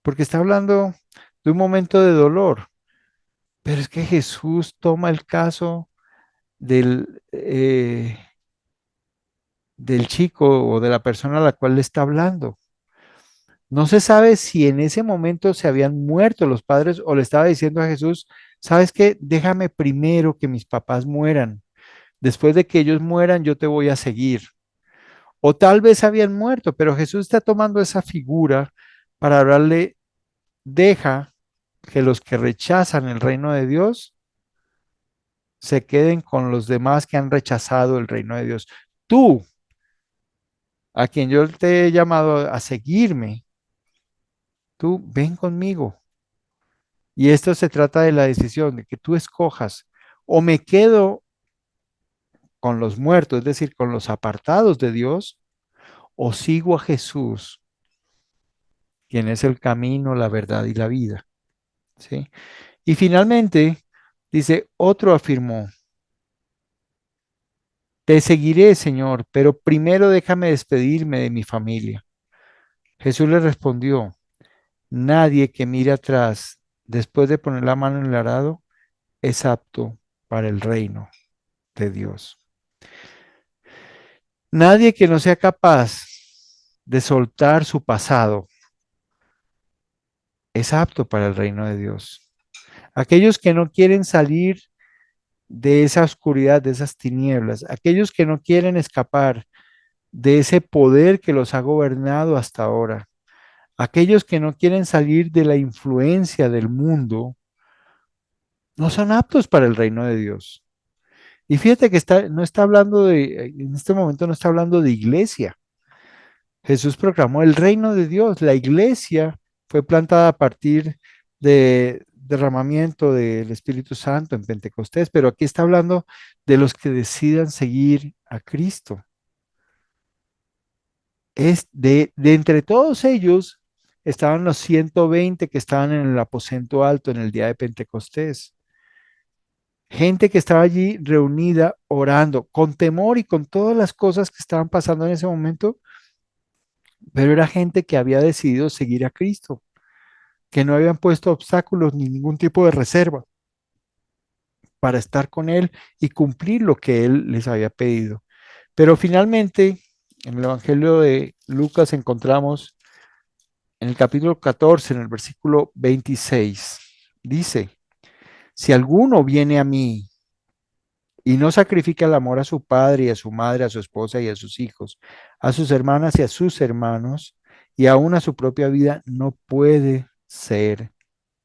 porque está hablando de un momento de dolor, pero es que Jesús toma el caso del chico o de la persona a la cual le está hablando. No se sabe si en ese momento se habían muerto los padres o le estaba diciendo a Jesús, ¿sabes qué? Déjame primero que mis papás mueran. Después de que ellos mueran, yo te voy a seguir. O tal vez habían muerto, pero Jesús está tomando esa figura para hablarle, deja que los que rechazan el reino de Dios se queden con los demás que han rechazado el reino de Dios. Tú, a quien yo te he llamado a seguirme, tú ven conmigo. Y esto se trata de la decisión, de que tú escojas o me quedo con los muertos, es decir, con los apartados de Dios, o sigo a Jesús, quien es el camino, la verdad y la vida. ¿Sí? Y finalmente, dice, otro afirmó, te seguiré, Señor, pero primero déjame despedirme de mi familia. Jesús le respondió, nadie que mire atrás después de poner la mano en el arado es apto para el reino de Dios. Nadie que no sea capaz de soltar su pasado, es apto para el reino de Dios. Aquellos que no quieren salir de esa oscuridad, de esas tinieblas, aquellos que no quieren escapar de ese poder que los ha gobernado hasta ahora, aquellos que no quieren salir de la influencia del mundo, no son aptos para el reino de Dios. Y fíjate que no está hablando en este momento no está hablando de iglesia. Jesús proclamó el reino de Dios. La iglesia fue plantada a partir de derramamiento del Espíritu Santo en Pentecostés, pero aquí está hablando de los que decidan seguir a Cristo. Es de entre todos ellos estaban los 120 que estaban en el aposento alto en el día de Pentecostés. Gente que estaba allí reunida orando con temor y con todas las cosas que estaban pasando en ese momento, pero era gente que había decidido seguir a Cristo, que no habían puesto obstáculos ni ningún tipo de reserva para estar con Él y cumplir lo que Él les había pedido. Pero finalmente, en el Evangelio de Lucas encontramos en el capítulo 14, en el versículo 26, dice, si alguno viene a mí y no sacrifica el amor a su padre y a su madre, a su esposa y a sus hijos, a sus hermanas y a sus hermanos, y aún a su propia vida, no puede ser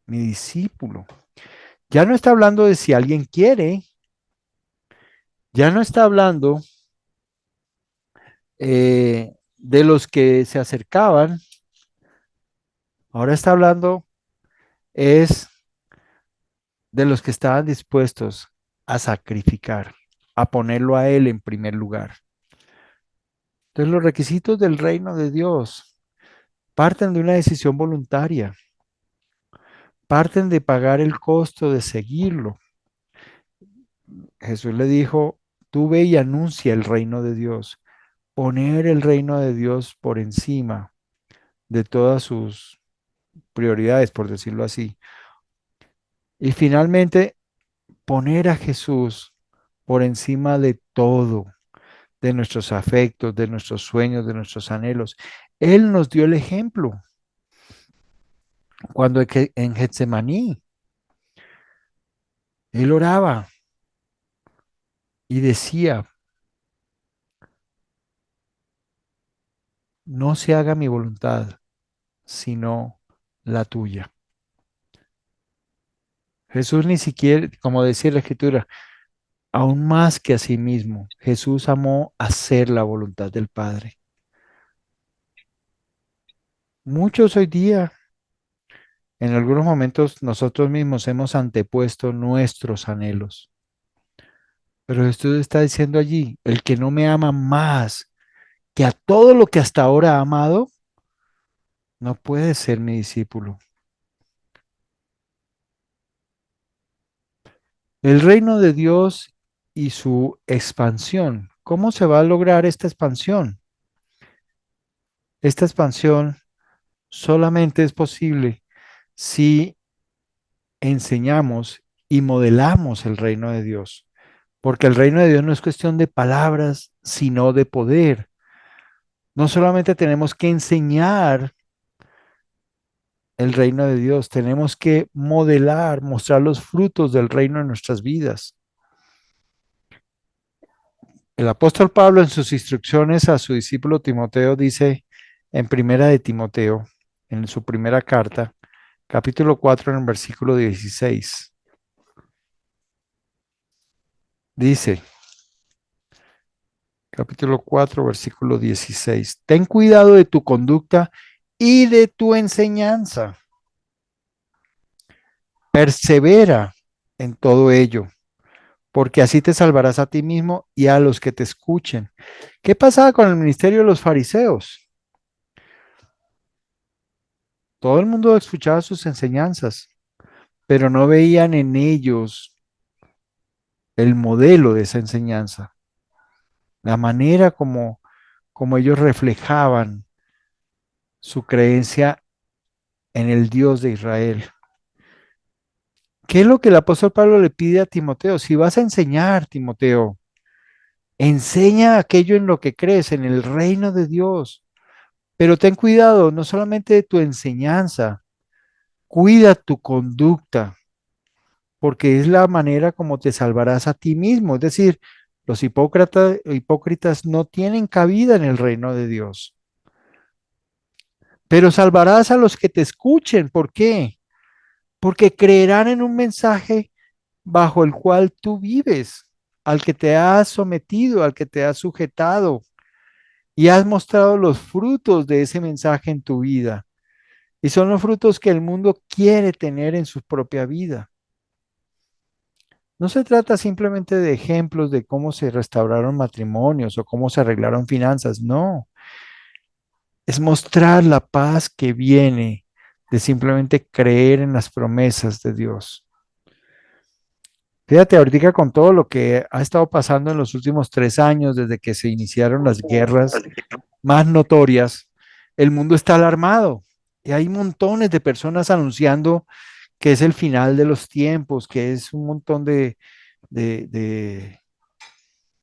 mi discípulo. Ya no está hablando de si alguien quiere, ya no está hablando de los que se acercaban, ahora está hablando es de los que estaban dispuestos a sacrificar, a ponerlo a Él en primer lugar. Entonces los requisitos del reino de Dios parten de una decisión voluntaria, parten de pagar el costo de seguirlo. Jesús le dijo, tú ve y anuncia el reino de Dios, poner el reino de Dios por encima de todas sus prioridades, por decirlo así. Y finalmente, poner a Jesús por encima de todo, de nuestros afectos, de nuestros sueños, de nuestros anhelos. Él nos dio el ejemplo cuando en Getsemaní, él oraba y decía, no se haga mi voluntad, sino la tuya. Jesús ni siquiera, como decía la Escritura, aún más que a sí mismo, Jesús amó hacer la voluntad del Padre. Muchos hoy día, en algunos momentos, nosotros mismos hemos antepuesto nuestros anhelos. Pero Jesús está diciendo allí, el que no me ama más que a todo lo que hasta ahora ha amado, no puede ser mi discípulo. El reino de Dios y su expansión. ¿Cómo se va a lograr esta expansión? Esta expansión solamente es posible si enseñamos y modelamos el reino de Dios, porque el reino de Dios no es cuestión de palabras, sino de poder. No solamente tenemos que enseñar el reino de Dios, tenemos que modelar, mostrar los frutos del reino en nuestras vidas. El apóstol Pablo en sus instrucciones a su discípulo Timoteo dice en primera de Timoteo, en su primera carta, capítulo 4, en el versículo 16, dice, capítulo 4, versículo 16, ten cuidado de tu conducta y de tu enseñanza. Persevera en todo ello, porque así te salvarás a ti mismo y a los que te escuchen. ¿Qué pasaba con el ministerio de los fariseos? Todo el mundo escuchaba sus enseñanzas, pero no veían en ellos el modelo de esa enseñanza, la manera como ellos reflejaban su creencia en el Dios de Israel. ¿Qué es lo que el apóstol Pablo le pide a Timoteo? Si vas a enseñar, Timoteo, enseña aquello en lo que crees, en el reino de Dios. Pero ten cuidado, no solamente de tu enseñanza, Cuida tu conducta, porque es la manera como te salvarás a ti mismo. Es decir, los hipócritas no tienen cabida en el reino de Dios. Pero salvarás a los que te escuchen. ¿Por qué? Porque creerán en un mensaje bajo el cual tú vives, al que te has sometido, al que te has sujetado y has mostrado los frutos de ese mensaje en tu vida. Y son los frutos que el mundo quiere tener en su propia vida. No se trata simplemente de ejemplos de cómo se restauraron matrimonios o cómo se arreglaron finanzas, no. Es mostrar la paz que viene de simplemente creer en las promesas de Dios. Fíjate, ahorita con todo lo que ha estado pasando en los últimos 3 años, desde que se iniciaron las guerras más notorias, el mundo está alarmado y hay montones de personas anunciando que es el final de los tiempos, que es un montón de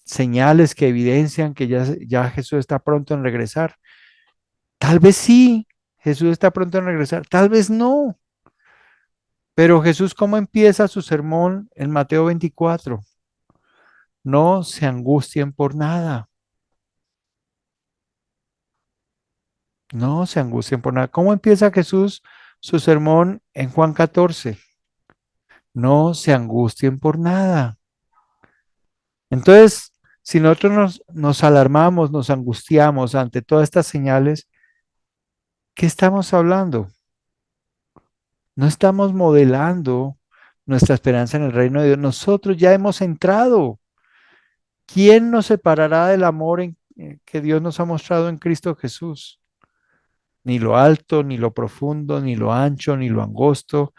señales que evidencian que ya Jesús está pronto en regresar. Tal vez sí, Jesús está pronto en regresar, tal vez no. Pero Jesús, ¿cómo empieza su sermón en Mateo 24? No se angustien por nada. No se angustien por nada. ¿Cómo empieza Jesús su sermón en Juan 14? No se angustien por nada. Entonces, si nosotros nos alarmamos, nos angustiamos ante todas estas señales, ¿qué estamos hablando? No estamos modelando nuestra esperanza en el reino de Dios. Nosotros ya hemos entrado. ¿Quién nos separará del amor que Dios nos ha mostrado en Cristo Jesús? Ni lo alto, ni lo profundo, ni lo ancho, ni lo angosto.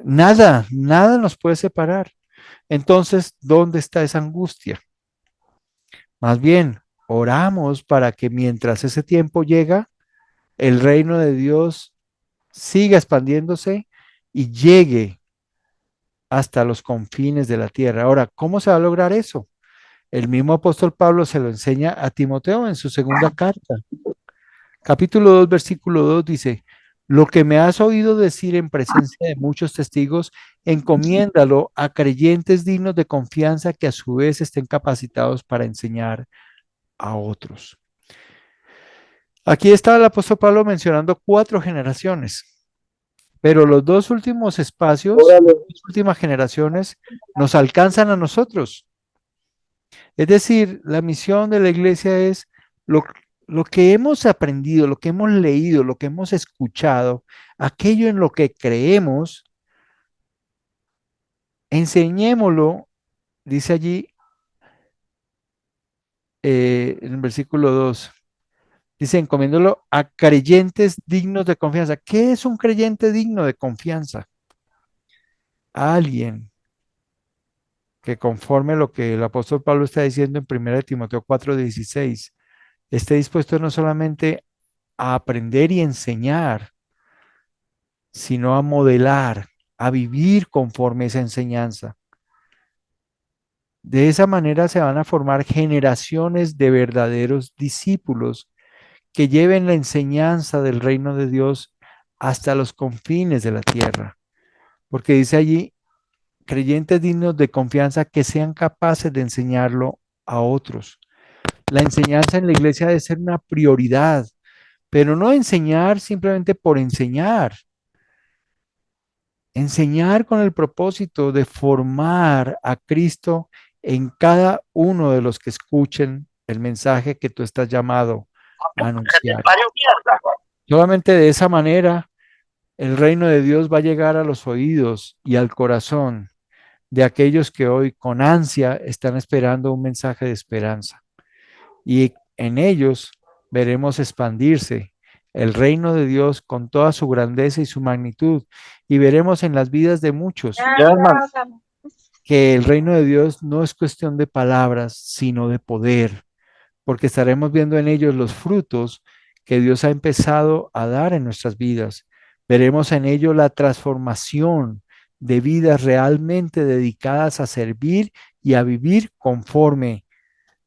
Nada, nada nos puede separar. Entonces, ¿dónde está esa angustia? Más bien, oramos para que mientras ese tiempo llega, el reino de Dios siga expandiéndose y llegue hasta los confines de la tierra. Ahora, ¿cómo se va a lograr eso? El mismo apóstol Pablo se lo enseña a Timoteo en su segunda carta. Capítulo 2, versículo 2 dice, lo que me has oído decir en presencia de muchos testigos, encomiéndalo a creyentes dignos de confianza que a su vez estén capacitados para enseñar a otros. Aquí está el apóstol Pablo mencionando 4 generaciones, pero los 2 últimos espacios, las 2 últimas generaciones, nos alcanzan a nosotros. Es decir, la misión de la iglesia es lo, lo que hemos aprendido, lo que hemos leído, lo que hemos escuchado, aquello en lo que creemos, enseñémoslo, dice allí en el versículo 2, dice, encomiéndolo a creyentes dignos de confianza. ¿Qué es un creyente digno de confianza? Alguien que conforme lo que el apóstol Pablo está diciendo en 1 Timoteo 4:16, esté dispuesto no solamente a aprender y enseñar, sino a modelar, a vivir conforme esa enseñanza. De esa manera se van a formar generaciones de verdaderos discípulos que lleven la enseñanza del reino de Dios hasta los confines de la tierra. Porque dice allí, creyentes dignos de confianza que sean capaces de enseñarlo a otros. La enseñanza en la iglesia debe ser una prioridad, pero no enseñar simplemente por enseñar. Enseñar con el propósito de formar a Cristo en cada uno de los que escuchen el mensaje que tú estás llamado a anunciar. Solamente de esa manera el reino de Dios va a llegar a los oídos y al corazón de aquellos que hoy con ansia están esperando un mensaje de esperanza. Y en ellos veremos expandirse el reino de Dios con toda su grandeza y su magnitud. Y veremos en las vidas de muchos que el reino de Dios no es cuestión de palabras, sino de poder, porque estaremos viendo en ellos los frutos que Dios ha empezado a dar en nuestras vidas. Veremos en ello la transformación de vidas realmente dedicadas a servir y a vivir conforme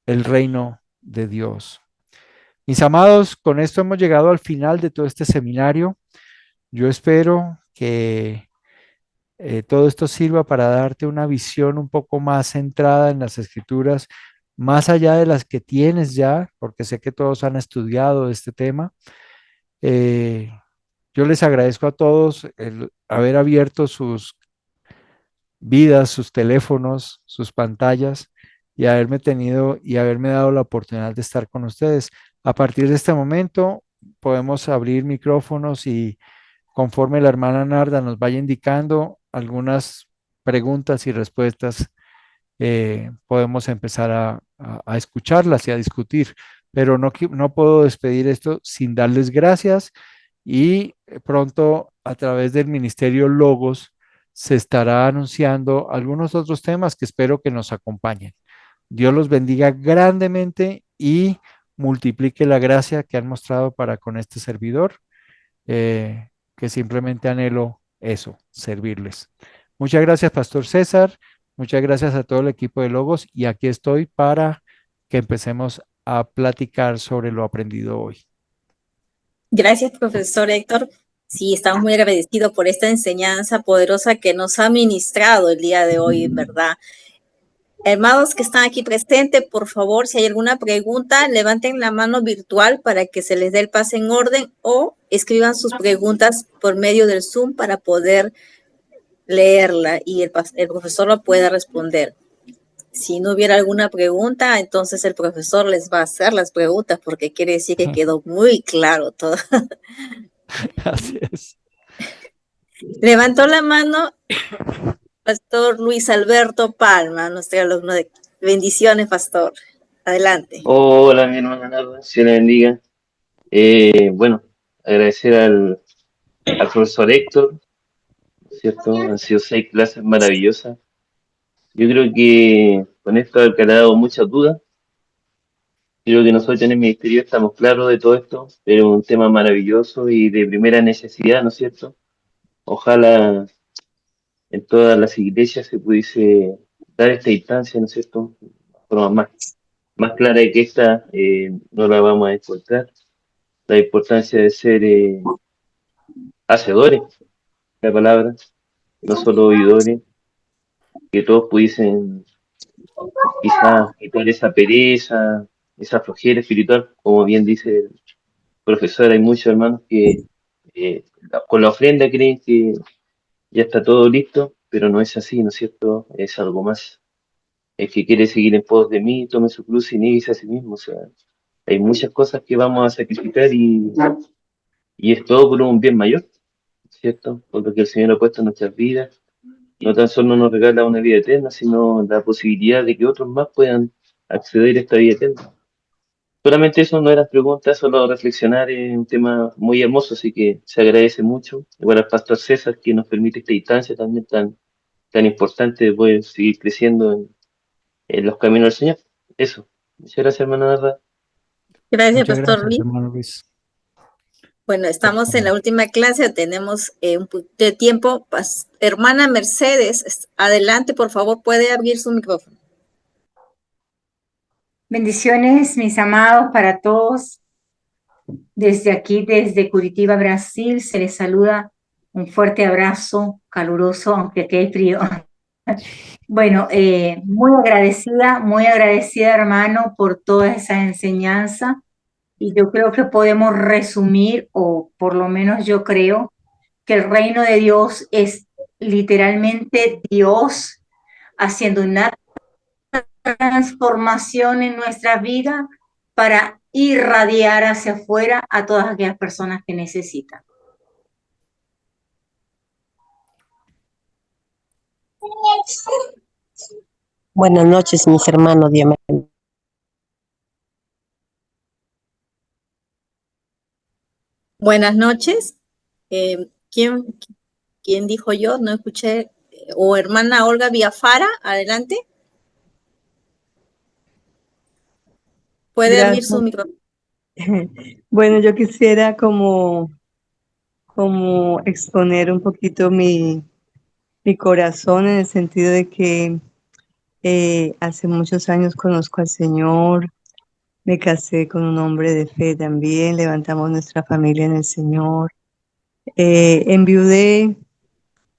el reino de Dios. Mis amados, con esto hemos llegado al final de todo este seminario. Yo espero que todo esto sirva para darte una visión un poco más centrada en las escrituras, más allá de las que tienes ya, porque sé que todos han estudiado este tema. Eh, yo les agradezco a todos el haber abierto sus vidas, sus teléfonos, sus pantallas y haberme tenido y haberme dado la oportunidad de estar con ustedes. A partir de este momento podemos abrir micrófonos y conforme la hermana Narda nos vaya indicando algunas preguntas y respuestas, podemos empezar a escucharlas y a discutir. Pero no, no puedo despedir esto sin darles gracias y pronto a través del Ministerio Logos se estará anunciando algunos otros temas que espero que nos acompañen. Dios los bendiga grandemente y multiplique la gracia que han mostrado para con este servidor, que simplemente anhelo eso, servirles. Muchas gracias, Pastor César. Muchas gracias a todo el equipo de Logos y aquí estoy para que empecemos a platicar sobre lo aprendido hoy. Gracias, profesor Héctor. Sí, estamos muy agradecidos por esta enseñanza poderosa que nos ha ministrado el día de hoy, en verdad. Hermanos que están aquí presentes, por favor, si hay alguna pregunta, levanten la mano virtual para que se les dé el pase en orden o escriban sus preguntas por medio del Zoom para poder leerla y el profesor lo pueda responder. Si no hubiera alguna pregunta, entonces el profesor les va a hacer las preguntas porque quiere decir que quedó muy claro todo. Así es. Levantó la mano Pastor Luis Alberto Palma, nuestro alumno de bendiciones, pastor. Adelante. Hola, mi hermana Narda, Dios le bendiga. Bueno, agradecer al profesor Héctor, ¿cierto? Han sido 6 clases maravillosas. Yo creo que con esto ha aclarado muchas dudas. Creo que nosotros en el ministerio estamos claros de todo esto, pero es un tema maravilloso y de primera necesidad, ¿no es cierto? Ojalá en todas las iglesias se pudiese dar esta instancia, ¿no es cierto? De forma más clara que esta, no la vamos a encontrar. La importancia de ser hacedores de la palabra, no solo oidores, que todos pudiesen quizás quitar esa pereza, esa flojera espiritual, como bien dice el profesor, hay muchos hermanos que con la ofrenda creen que ya está todo listo, pero no es así, ¿no es cierto? Es algo más. El que quiere seguir en pos de mí, tome su cruz y nieguese a sí mismo. O sea, hay muchas cosas que vamos a sacrificar y es todo por un bien mayor, ¿cierto? Por lo que el Señor ha puesto en nuestras vidas. No tan solo nos regala una vida eterna, sino la posibilidad de que otros más puedan acceder a esta vida eterna. Solamente eso, no eran preguntas, solo reflexionar en un tema muy hermoso, así que se agradece mucho. Igual al pastor César que nos permite esta instancia también tan importante de poder seguir creciendo en los caminos del Señor. Eso. Muchas gracias, hermana Narda. Gracias, Muchas pastor gracias, Luis. hermano Luis. Bueno, estamos en la última clase, tenemos un poquito de tiempo. Hermana Mercedes, adelante, por favor, puede abrir su micrófono. Bendiciones, mis amados, para todos. Desde aquí, desde Curitiba, Brasil, se les saluda un fuerte abrazo caluroso, aunque aquí hay frío. Bueno, muy agradecida, hermano, por toda esa enseñanza. Y yo creo que podemos resumir, o por lo menos yo creo, que el reino de Dios es literalmente Dios haciendo una transformación en nuestra vida para irradiar hacia afuera a todas aquellas personas que necesitan. Buenas noches, mis hermanos. Dios me bendiga. Buenas noches. ¿Quién dijo yo? No escuché. O hermana Olga Villafara, adelante. Puede abrir su micrófono. Bueno, yo quisiera como exponer un poquito mi corazón en el sentido de que hace muchos años conozco al Señor, me casé con un hombre de fe también, levantamos nuestra familia en el Señor, enviudé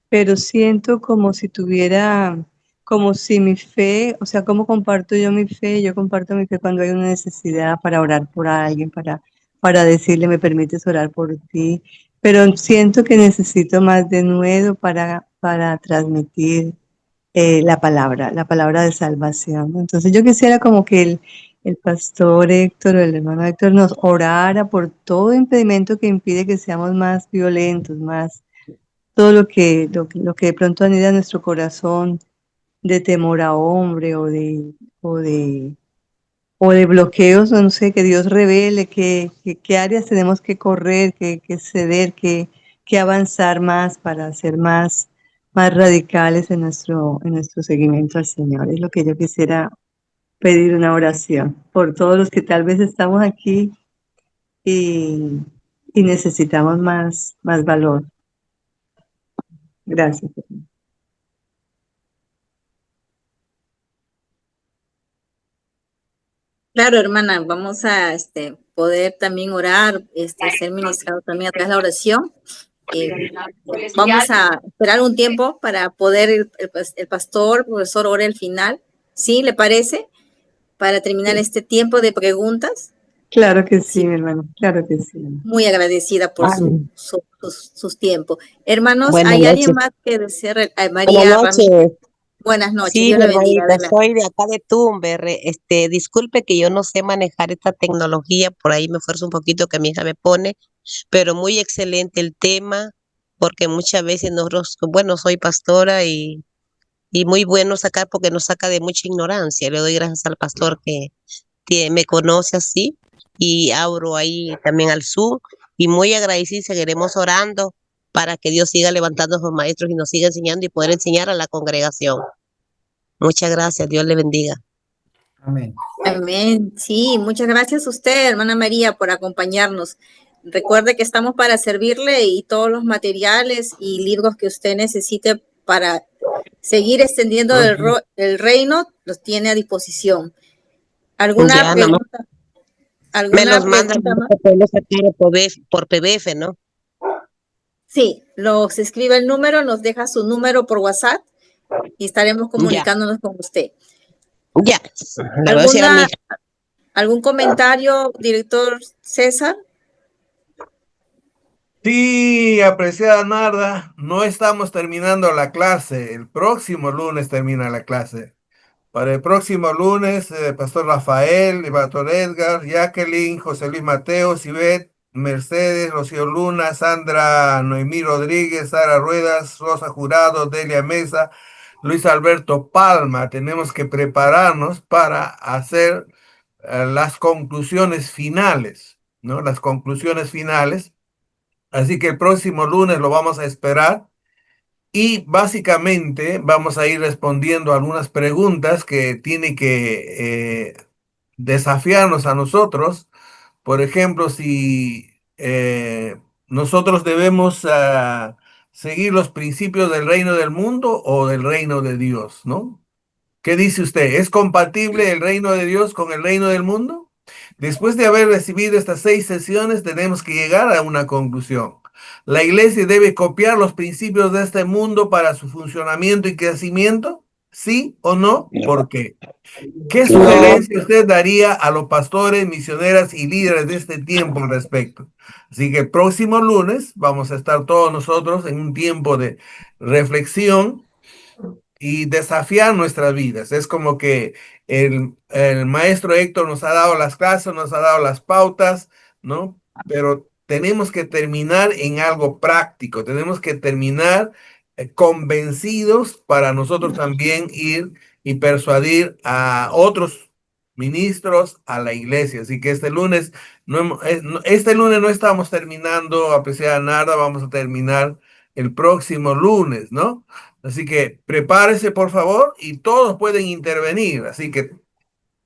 pero siento como si tuviera, como si mi fe, o sea, ¿cómo comparto yo mi fe? Yo comparto mi fe cuando hay una necesidad para orar por alguien, para decirle, me permites orar por ti, pero siento que necesito más de nuevo para transmitir la palabra de salvación, ¿no? Entonces yo quisiera como que el pastor Héctor o el hermano Héctor nos orara por todo impedimento que impide que seamos más violentos, más todo lo que de pronto anida en nuestro corazón de temor a hombre o de, o de bloqueos, no sé, que Dios revele qué áreas tenemos que correr, que ceder, que avanzar más para ser más radicales en nuestro seguimiento al Señor. Es lo que yo quisiera pedir una oración por todos los que tal vez estamos aquí y, y necesitamos más valor. Gracias. Claro, hermana, vamos a poder también orar, ser ministrado también a través de la oración. Vamos a esperar un tiempo para poder el pastor, profesor, ore al final. ¿Sí? ¿Le parece? Para terminar este tiempo de preguntas. Claro que sí, Sí, mi hermano, claro que sí. muy agradecida por sus tiempos. Hermanos, Buenas ¿hay alguien noches. más que desee? Buenas María Ramírez. noches. Buenas noches, Sí, Dios mi la bendiga. hermanita, Adelante. soy de acá de Tumber. Disculpe que yo no sé manejar esta tecnología, por ahí me esfuerzo un poquito que mi hija me pone, pero muy excelente el tema, porque muchas veces nosotros, bueno, soy pastora y muy bueno sacar porque nos saca de mucha ignorancia. Le doy gracias al pastor que me conoce así y abro ahí también al Zoom y muy agradecida y seguiremos orando para que Dios siga levantando a sus maestros y nos siga enseñando y poder enseñar a la congregación. Muchas gracias, Dios le bendiga. Amén. Amén. Sí, muchas gracias a usted, hermana María, por acompañarnos. Recuerde que estamos para servirle y todos los materiales y libros que usted necesite para seguir extendiendo el reino los tiene a disposición. ¿Alguna Ya, nada más pregunta? me ¿Alguna los mandan pregunta más? para poderlos sacar por PDF, ¿no? Sí, nos escribe el número, nos deja su número por WhatsApp y estaremos Ya, comunicándonos con usted. ya. Le voy a decir a mi hija. ¿Algún comentario, director César? Sí, apreciada Narda, no estamos terminando la clase. El próximo lunes termina la clase. Para el próximo lunes, Pastor Rafael, el Pastor Edgar, Jacqueline, José Luis Mateo, Sibet, Mercedes, Rocío Luna, Sandra Noemí Rodríguez, Sara Ruedas, Rosa Jurado, Delia Mesa, Luis Alberto Palma. Tenemos que prepararnos para hacer las conclusiones finales, ¿no? Las conclusiones finales. Así que el próximo lunes lo vamos a esperar y básicamente vamos a ir respondiendo algunas preguntas que tiene que desafiarnos a nosotros. Por ejemplo, si nosotros debemos seguir los principios del reino del mundo o del reino de Dios, ¿no? ¿Qué dice usted? ¿Es compatible el reino de Dios con el reino del mundo? Después de haber recibido estas 6 sesiones, tenemos que llegar a una conclusión. ¿La iglesia debe copiar los principios de este mundo para su funcionamiento y crecimiento? ¿Sí o no? ¿Por qué? ¿Qué sugerencia usted daría a los pastores, misioneras y líderes de este tiempo al respecto? Así que el próximo lunes vamos a estar todos nosotros en un tiempo de reflexión y desafiar nuestras vidas. Es como que el maestro Héctor nos ha dado las clases, nos ha dado las pautas, ¿no? Pero tenemos que terminar en algo práctico, tenemos que terminar convencidos para nosotros también ir y persuadir a otros ministros a la iglesia. Así que este lunes este lunes no estamos terminando, apreciada Narda, vamos a terminar el próximo lunes, ¿no? Así que prepárese, por favor, y todos pueden intervenir. Así que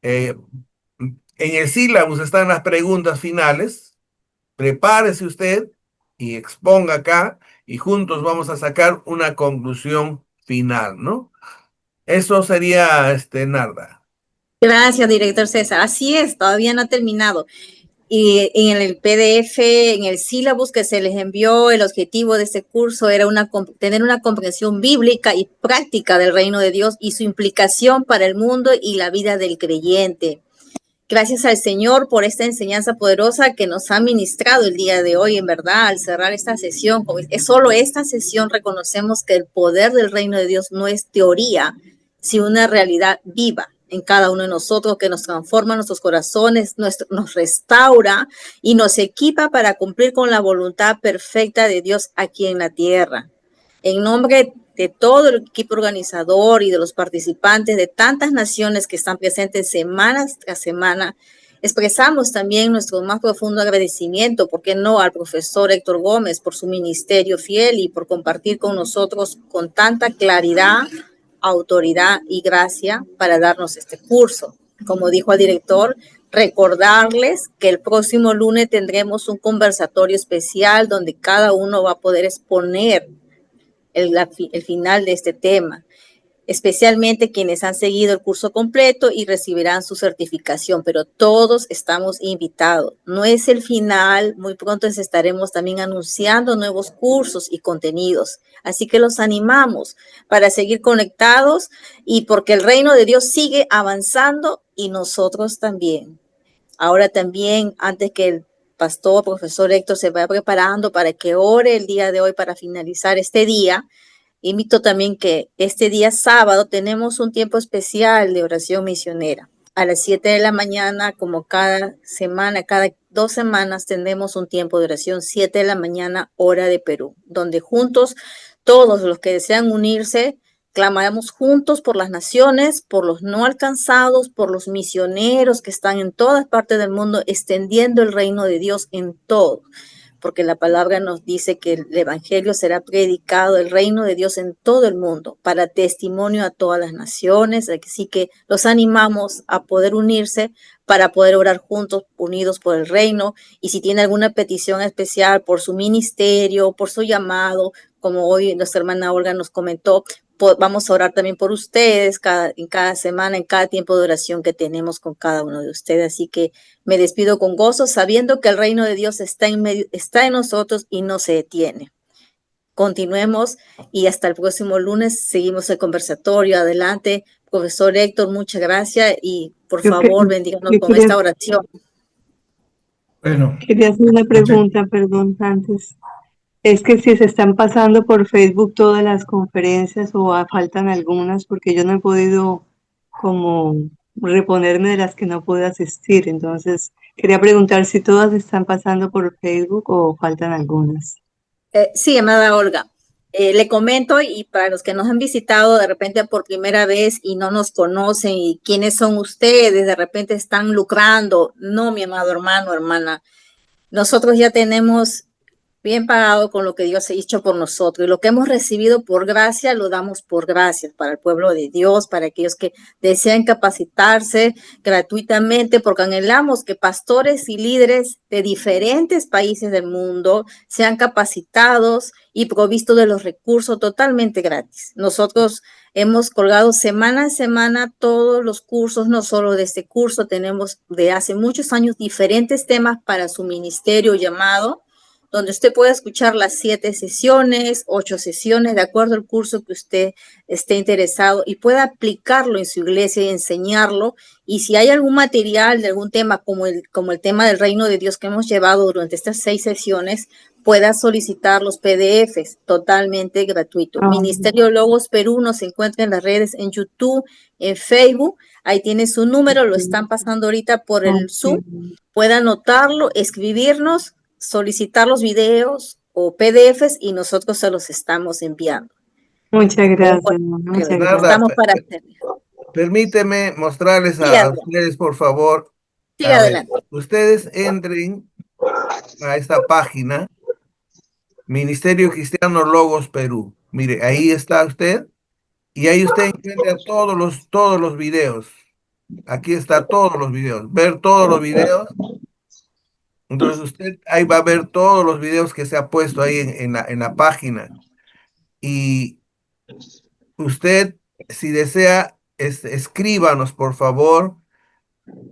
en el sílabus están las preguntas finales. Prepárese usted y exponga acá y juntos vamos a sacar una conclusión final, ¿no? Eso sería, Narda. Gracias, director César. Así es, todavía no ha terminado. Y en el PDF, en el sílabus que se les envió, el objetivo de este curso era tener una comprensión bíblica y práctica del reino de Dios y su implicación para el mundo y la vida del creyente. Gracias al Señor por esta enseñanza poderosa que nos ha ministrado el día de hoy. En verdad, al cerrar esta sesión, es solo esta sesión, reconocemos que el poder del reino de Dios no es teoría, sino una realidad viva en cada uno de nosotros, que nos transforma nuestros corazones, nos restaura y nos equipa para cumplir con la voluntad perfecta de Dios aquí en la tierra. En nombre de todo el equipo organizador y de los participantes de tantas naciones que están presentes semanas tras semana, expresamos también nuestro más profundo agradecimiento, ¿por qué no?, al profesor Héctor Gómez por su ministerio fiel y por compartir con nosotros con tanta claridad, autoridad y gracia para darnos este curso. Como dijo el director, recordarles que el próximo lunes tendremos un conversatorio especial donde cada uno va a poder exponer el final de este tema, especialmente quienes han seguido el curso completo y recibirán su certificación, pero todos estamos invitados. No es el final, muy pronto les estaremos también anunciando nuevos cursos y contenidos, así que los animamos para seguir conectados y porque el reino de Dios sigue avanzando y nosotros también. Ahora también, antes que el pastor, profesor Héctor, se vaya preparando para que ore el día de hoy para finalizar este día, invito también que este día sábado tenemos un tiempo especial de oración misionera. A las 7 de la mañana, como cada semana, cada 2 semanas, tenemos un tiempo de oración, 7 de la mañana, hora de Perú, donde juntos, todos los que desean unirse, clamamos juntos por las naciones, por los no alcanzados, por los misioneros que están en todas partes del mundo, extendiendo el reino de Dios en todo, porque la palabra nos dice que el evangelio será predicado, el reino de Dios en todo el mundo, para testimonio a todas las naciones. Así que los animamos a poder unirse para poder orar juntos, unidos por el reino. Y si tiene alguna petición especial por su ministerio, por su llamado, como hoy nuestra hermana Olga nos comentó, vamos a orar también por ustedes en cada semana, en cada tiempo de oración que tenemos con cada uno de ustedes. Así que me despido con gozo, sabiendo que el reino de Dios está en nosotros y no se detiene. Continuemos y hasta el próximo lunes seguimos el conversatorio. Adelante, profesor Héctor, muchas gracias y por favor bendíganos con esta oración. Bueno, Quería hacer una pregunta, perdón, antes. Es que si se están pasando por Facebook todas las conferencias o faltan algunas, porque yo no he podido como reponerme de las que no pude asistir. Entonces, quería preguntar si todas están pasando por Facebook o faltan algunas. Sí, amada Olga. Le comento, y para los que nos han visitado de repente por primera vez y no nos conocen y quiénes son ustedes, de repente están lucrando. No, mi amado hermano, hermana. Nosotros ya tenemos bien pagado con lo que Dios ha hecho por nosotros. Y lo que hemos recibido por gracia, lo damos por gracia para el pueblo de Dios, para aquellos que desean capacitarse gratuitamente, porque anhelamos que pastores y líderes de diferentes países del mundo sean capacitados y provistos de los recursos totalmente gratis. Nosotros hemos colgado semana a semana todos los cursos, no solo de este curso, tenemos de hace muchos años diferentes temas para su ministerio llamado, donde usted puede escuchar las 7 sesiones, 8 sesiones, de acuerdo al curso que usted esté interesado y pueda aplicarlo en su iglesia y enseñarlo. Y si hay algún material de algún tema, como el tema del reino de Dios que hemos llevado durante estas 6 sesiones, pueda solicitar los PDFs totalmente gratuitos. Ministerio Logos Perú nos encuentra en las redes, en YouTube, en Facebook. Ahí tiene su número, lo están pasando ahorita por el Zoom. Puede anotarlo, escribirnos, solicitar los videos o PDFs y nosotros se los estamos enviando. Muchas gracias. Muchas gracias. Estamos para hacerlo. Permíteme mostrarles a ustedes, por favor. Siga adelante. Ustedes entren a esta página, Ministerio Cristiano Logos Perú. Mire, ahí está usted y ahí usted encuentra todos los videos. Aquí está todos los videos. Ver todos los videos. Entonces usted ahí va a ver todos los videos que se ha puesto ahí en la página. Y usted, si desea, escríbanos, por favor,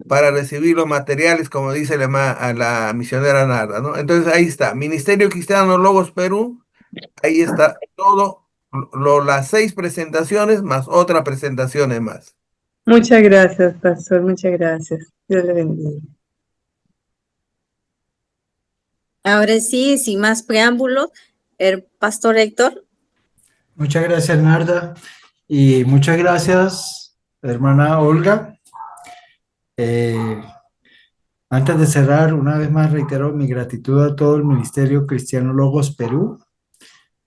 para recibir los materiales, como dice a la misionera Narda, ¿no? Entonces ahí está, Ministerio Cristiano Logos Perú, ahí está todo, las 6 presentaciones más otra presentaciones más. Muchas gracias, pastor, muchas gracias. Dios le bendiga. Ahora sí, sin más preámbulos, el pastor Héctor. Muchas gracias, Narda, y muchas gracias, hermana Olga. Antes de cerrar, una vez más reitero mi gratitud a todo el Ministerio Cristiano Logos Perú,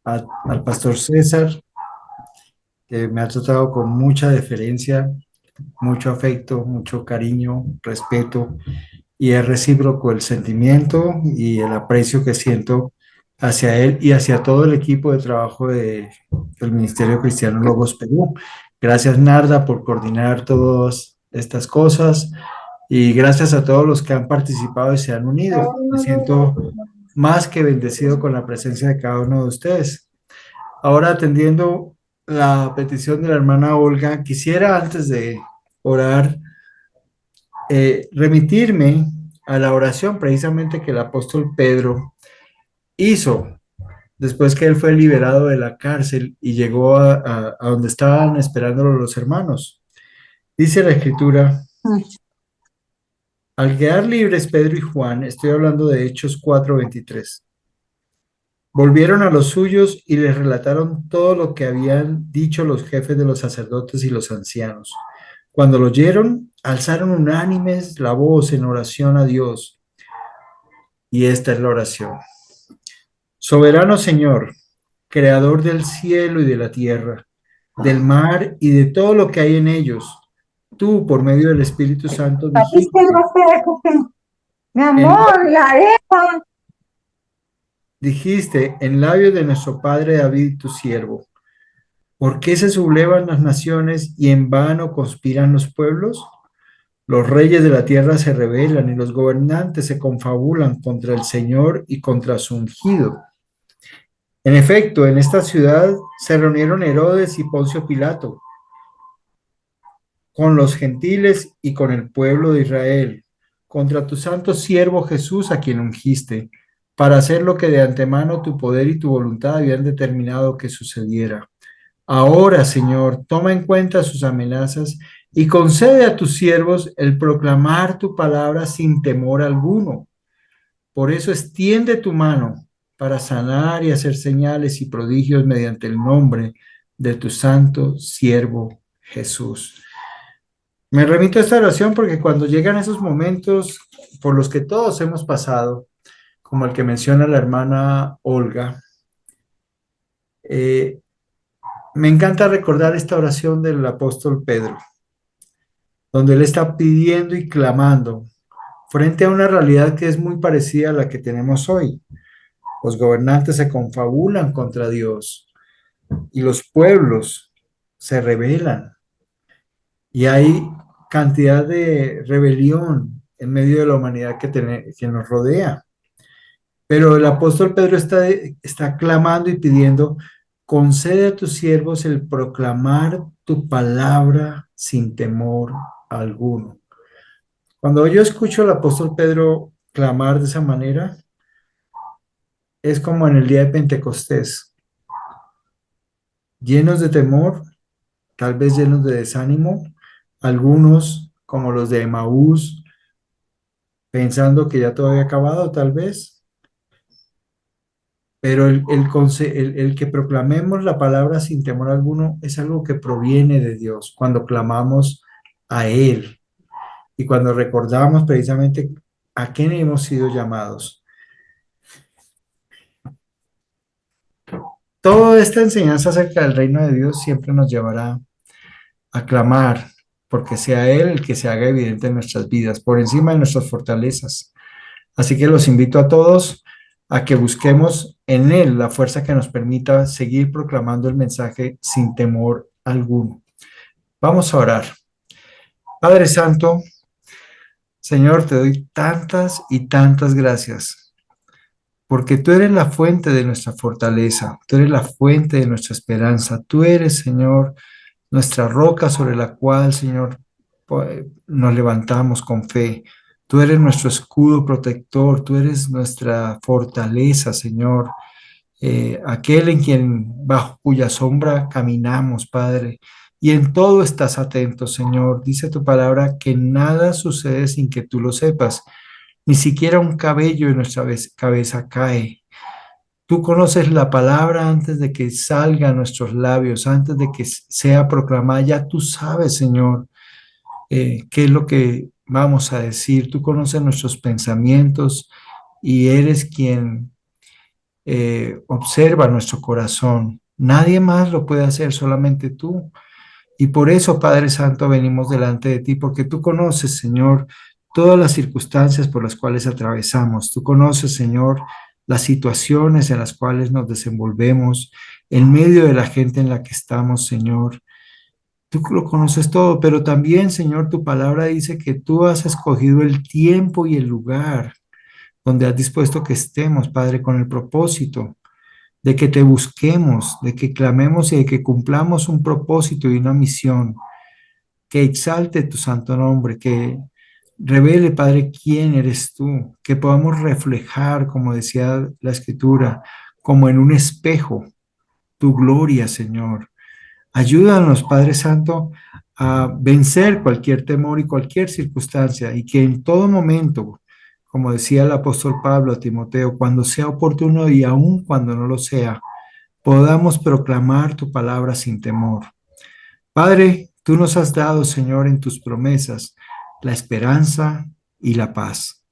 al pastor César, que me ha tratado con mucha deferencia, mucho afecto, mucho cariño, respeto, y es recíproco el sentimiento y el aprecio que siento hacia él y hacia todo el equipo de trabajo del Ministerio Cristiano Logos Perú. Gracias, Narda, por coordinar todas estas cosas, y gracias a todos los que han participado y se han unido. Me siento más que bendecido con la presencia de cada uno de ustedes. Ahora, atendiendo la petición de la hermana Olga, quisiera, antes de orar, remitirme a la oración precisamente que el apóstol Pedro hizo después que él fue liberado de la cárcel y llegó a donde estaban esperándolo los hermanos. Dice la escritura: al quedar libres Pedro y Juan, estoy hablando de Hechos 4:23, volvieron a los suyos y les relataron todo lo que habían dicho los jefes de los sacerdotes y los ancianos. Cuando lo oyeron, alzaron unánimes la voz en oración a Dios. Y esta es la oración: Soberano Señor, creador del cielo y de la tierra, del mar y de todo lo que hay en ellos, tú, por medio del Espíritu Santo, dijiste Mi amor, la arepa. dijiste en labios de nuestro padre David, tu siervo: ¿por qué se sublevan las naciones y en vano conspiran los pueblos? Los reyes de la tierra se rebelan y los gobernantes se confabulan contra el Señor y contra su ungido. En efecto, en esta ciudad se reunieron Herodes y Poncio Pilato con los gentiles y con el pueblo de Israel, contra tu santo siervo Jesús, a quien ungiste, para hacer lo que de antemano tu poder y tu voluntad habían determinado que sucediera. Ahora, Señor, toma en cuenta sus amenazas y concede a tus siervos el proclamar tu palabra sin temor alguno. Por eso extiende tu mano para sanar y hacer señales y prodigios mediante el nombre de tu santo siervo Jesús. Me remito a esta oración porque cuando llegan esos momentos por los que todos hemos pasado, como el que menciona la hermana Olga, me encanta recordar esta oración del apóstol Pedro, donde él está pidiendo y clamando frente a una realidad que es muy parecida a la que tenemos hoy. Los gobernantes se confabulan contra Dios y los pueblos se rebelan, y hay cantidad de rebelión en medio de la humanidad que nos rodea. Pero el apóstol Pedro está clamando y pidiendo: concede a tus siervos el proclamar tu palabra sin temor alguno. Cuando yo escucho al apóstol Pedro clamar de esa manera, es como en el día de Pentecostés, llenos de temor, tal vez llenos de desánimo, algunos como los de Emaús, pensando que ya todo había acabado, tal vez, pero el que proclamemos la palabra sin temor alguno es algo que proviene de Dios, cuando clamamos a Él y cuando recordamos precisamente a quién hemos sido llamados. Toda esta enseñanza acerca del reino de Dios siempre nos llevará a clamar porque sea Él el que se haga evidente en nuestras vidas, por encima de nuestras fortalezas. Así que los invito a todos a que busquemos en Él la fuerza que nos permita seguir proclamando el mensaje sin temor alguno. Vamos a orar. Padre Santo, Señor, te doy tantas y tantas gracias, porque tú eres la fuente de nuestra fortaleza, tú eres la fuente de nuestra esperanza, tú eres, Señor, nuestra roca sobre la cual, Señor, nos levantamos con fe. Tú eres nuestro escudo protector, tú eres nuestra fortaleza, Señor. Aquel bajo cuya sombra caminamos, Padre. Y en todo estás atento, Señor. Dice tu palabra que nada sucede sin que tú lo sepas. Ni siquiera un cabello en nuestra cabeza cae. Tú conoces la palabra antes de que salga a nuestros labios, antes de que sea proclamada. Ya tú sabes, Señor, qué es lo que vamos a decir. Tú conoces nuestros pensamientos y eres quien observa nuestro corazón. Nadie más lo puede hacer, solamente tú. Y por eso, Padre Santo, venimos delante de ti, porque tú conoces, Señor, todas las circunstancias por las cuales atravesamos. Tú conoces, Señor, las situaciones en las cuales nos desenvolvemos, en medio de la gente en la que estamos, Señor. Tú lo conoces todo, pero también, Señor, tu palabra dice que tú has escogido el tiempo y el lugar donde has dispuesto que estemos, Padre, con el propósito de que te busquemos, de que clamemos y de que cumplamos un propósito y una misión, que exalte tu santo nombre, que revele, Padre, quién eres tú, que podamos reflejar, como decía la Escritura, como en un espejo, tu gloria, Señor. Ayúdanos, Padre Santo, a vencer cualquier temor y cualquier circunstancia y que en todo momento, como decía el apóstol Pablo a Timoteo, cuando sea oportuno y aun cuando no lo sea, podamos proclamar tu palabra sin temor. Padre, tú nos has dado, Señor, en tus promesas, la esperanza y la paz.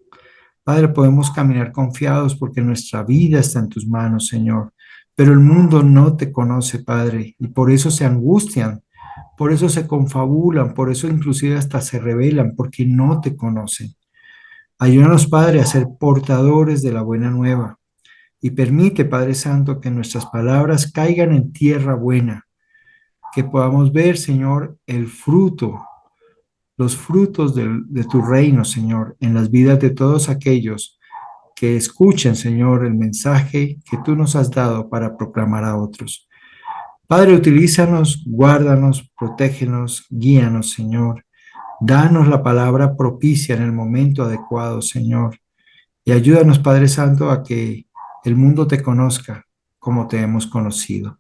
Padre, podemos caminar confiados porque nuestra vida está en tus manos, Señor. Pero el mundo no te conoce, Padre, y por eso se angustian, por eso se confabulan, por eso inclusive hasta se rebelan, porque no te conocen. Ayúdanos, Padre, a ser portadores de la buena nueva y permite, Padre Santo, que nuestras palabras caigan en tierra buena, que podamos ver, Señor, el fruto, los frutos de tu reino, Señor, en las vidas de todos aquellos que escuchen, Señor, el mensaje que tú nos has dado para proclamar a otros. Padre, utilízanos, guárdanos, protégenos, guíanos, Señor. Danos la palabra propicia en el momento adecuado, Señor. Y ayúdanos, Padre Santo, a que el mundo te conozca como te hemos conocido.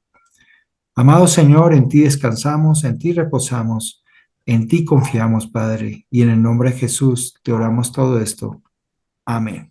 Amado Señor, en ti descansamos, en ti reposamos, en ti confiamos, Padre, y en el nombre de Jesús te oramos todo esto. Amén.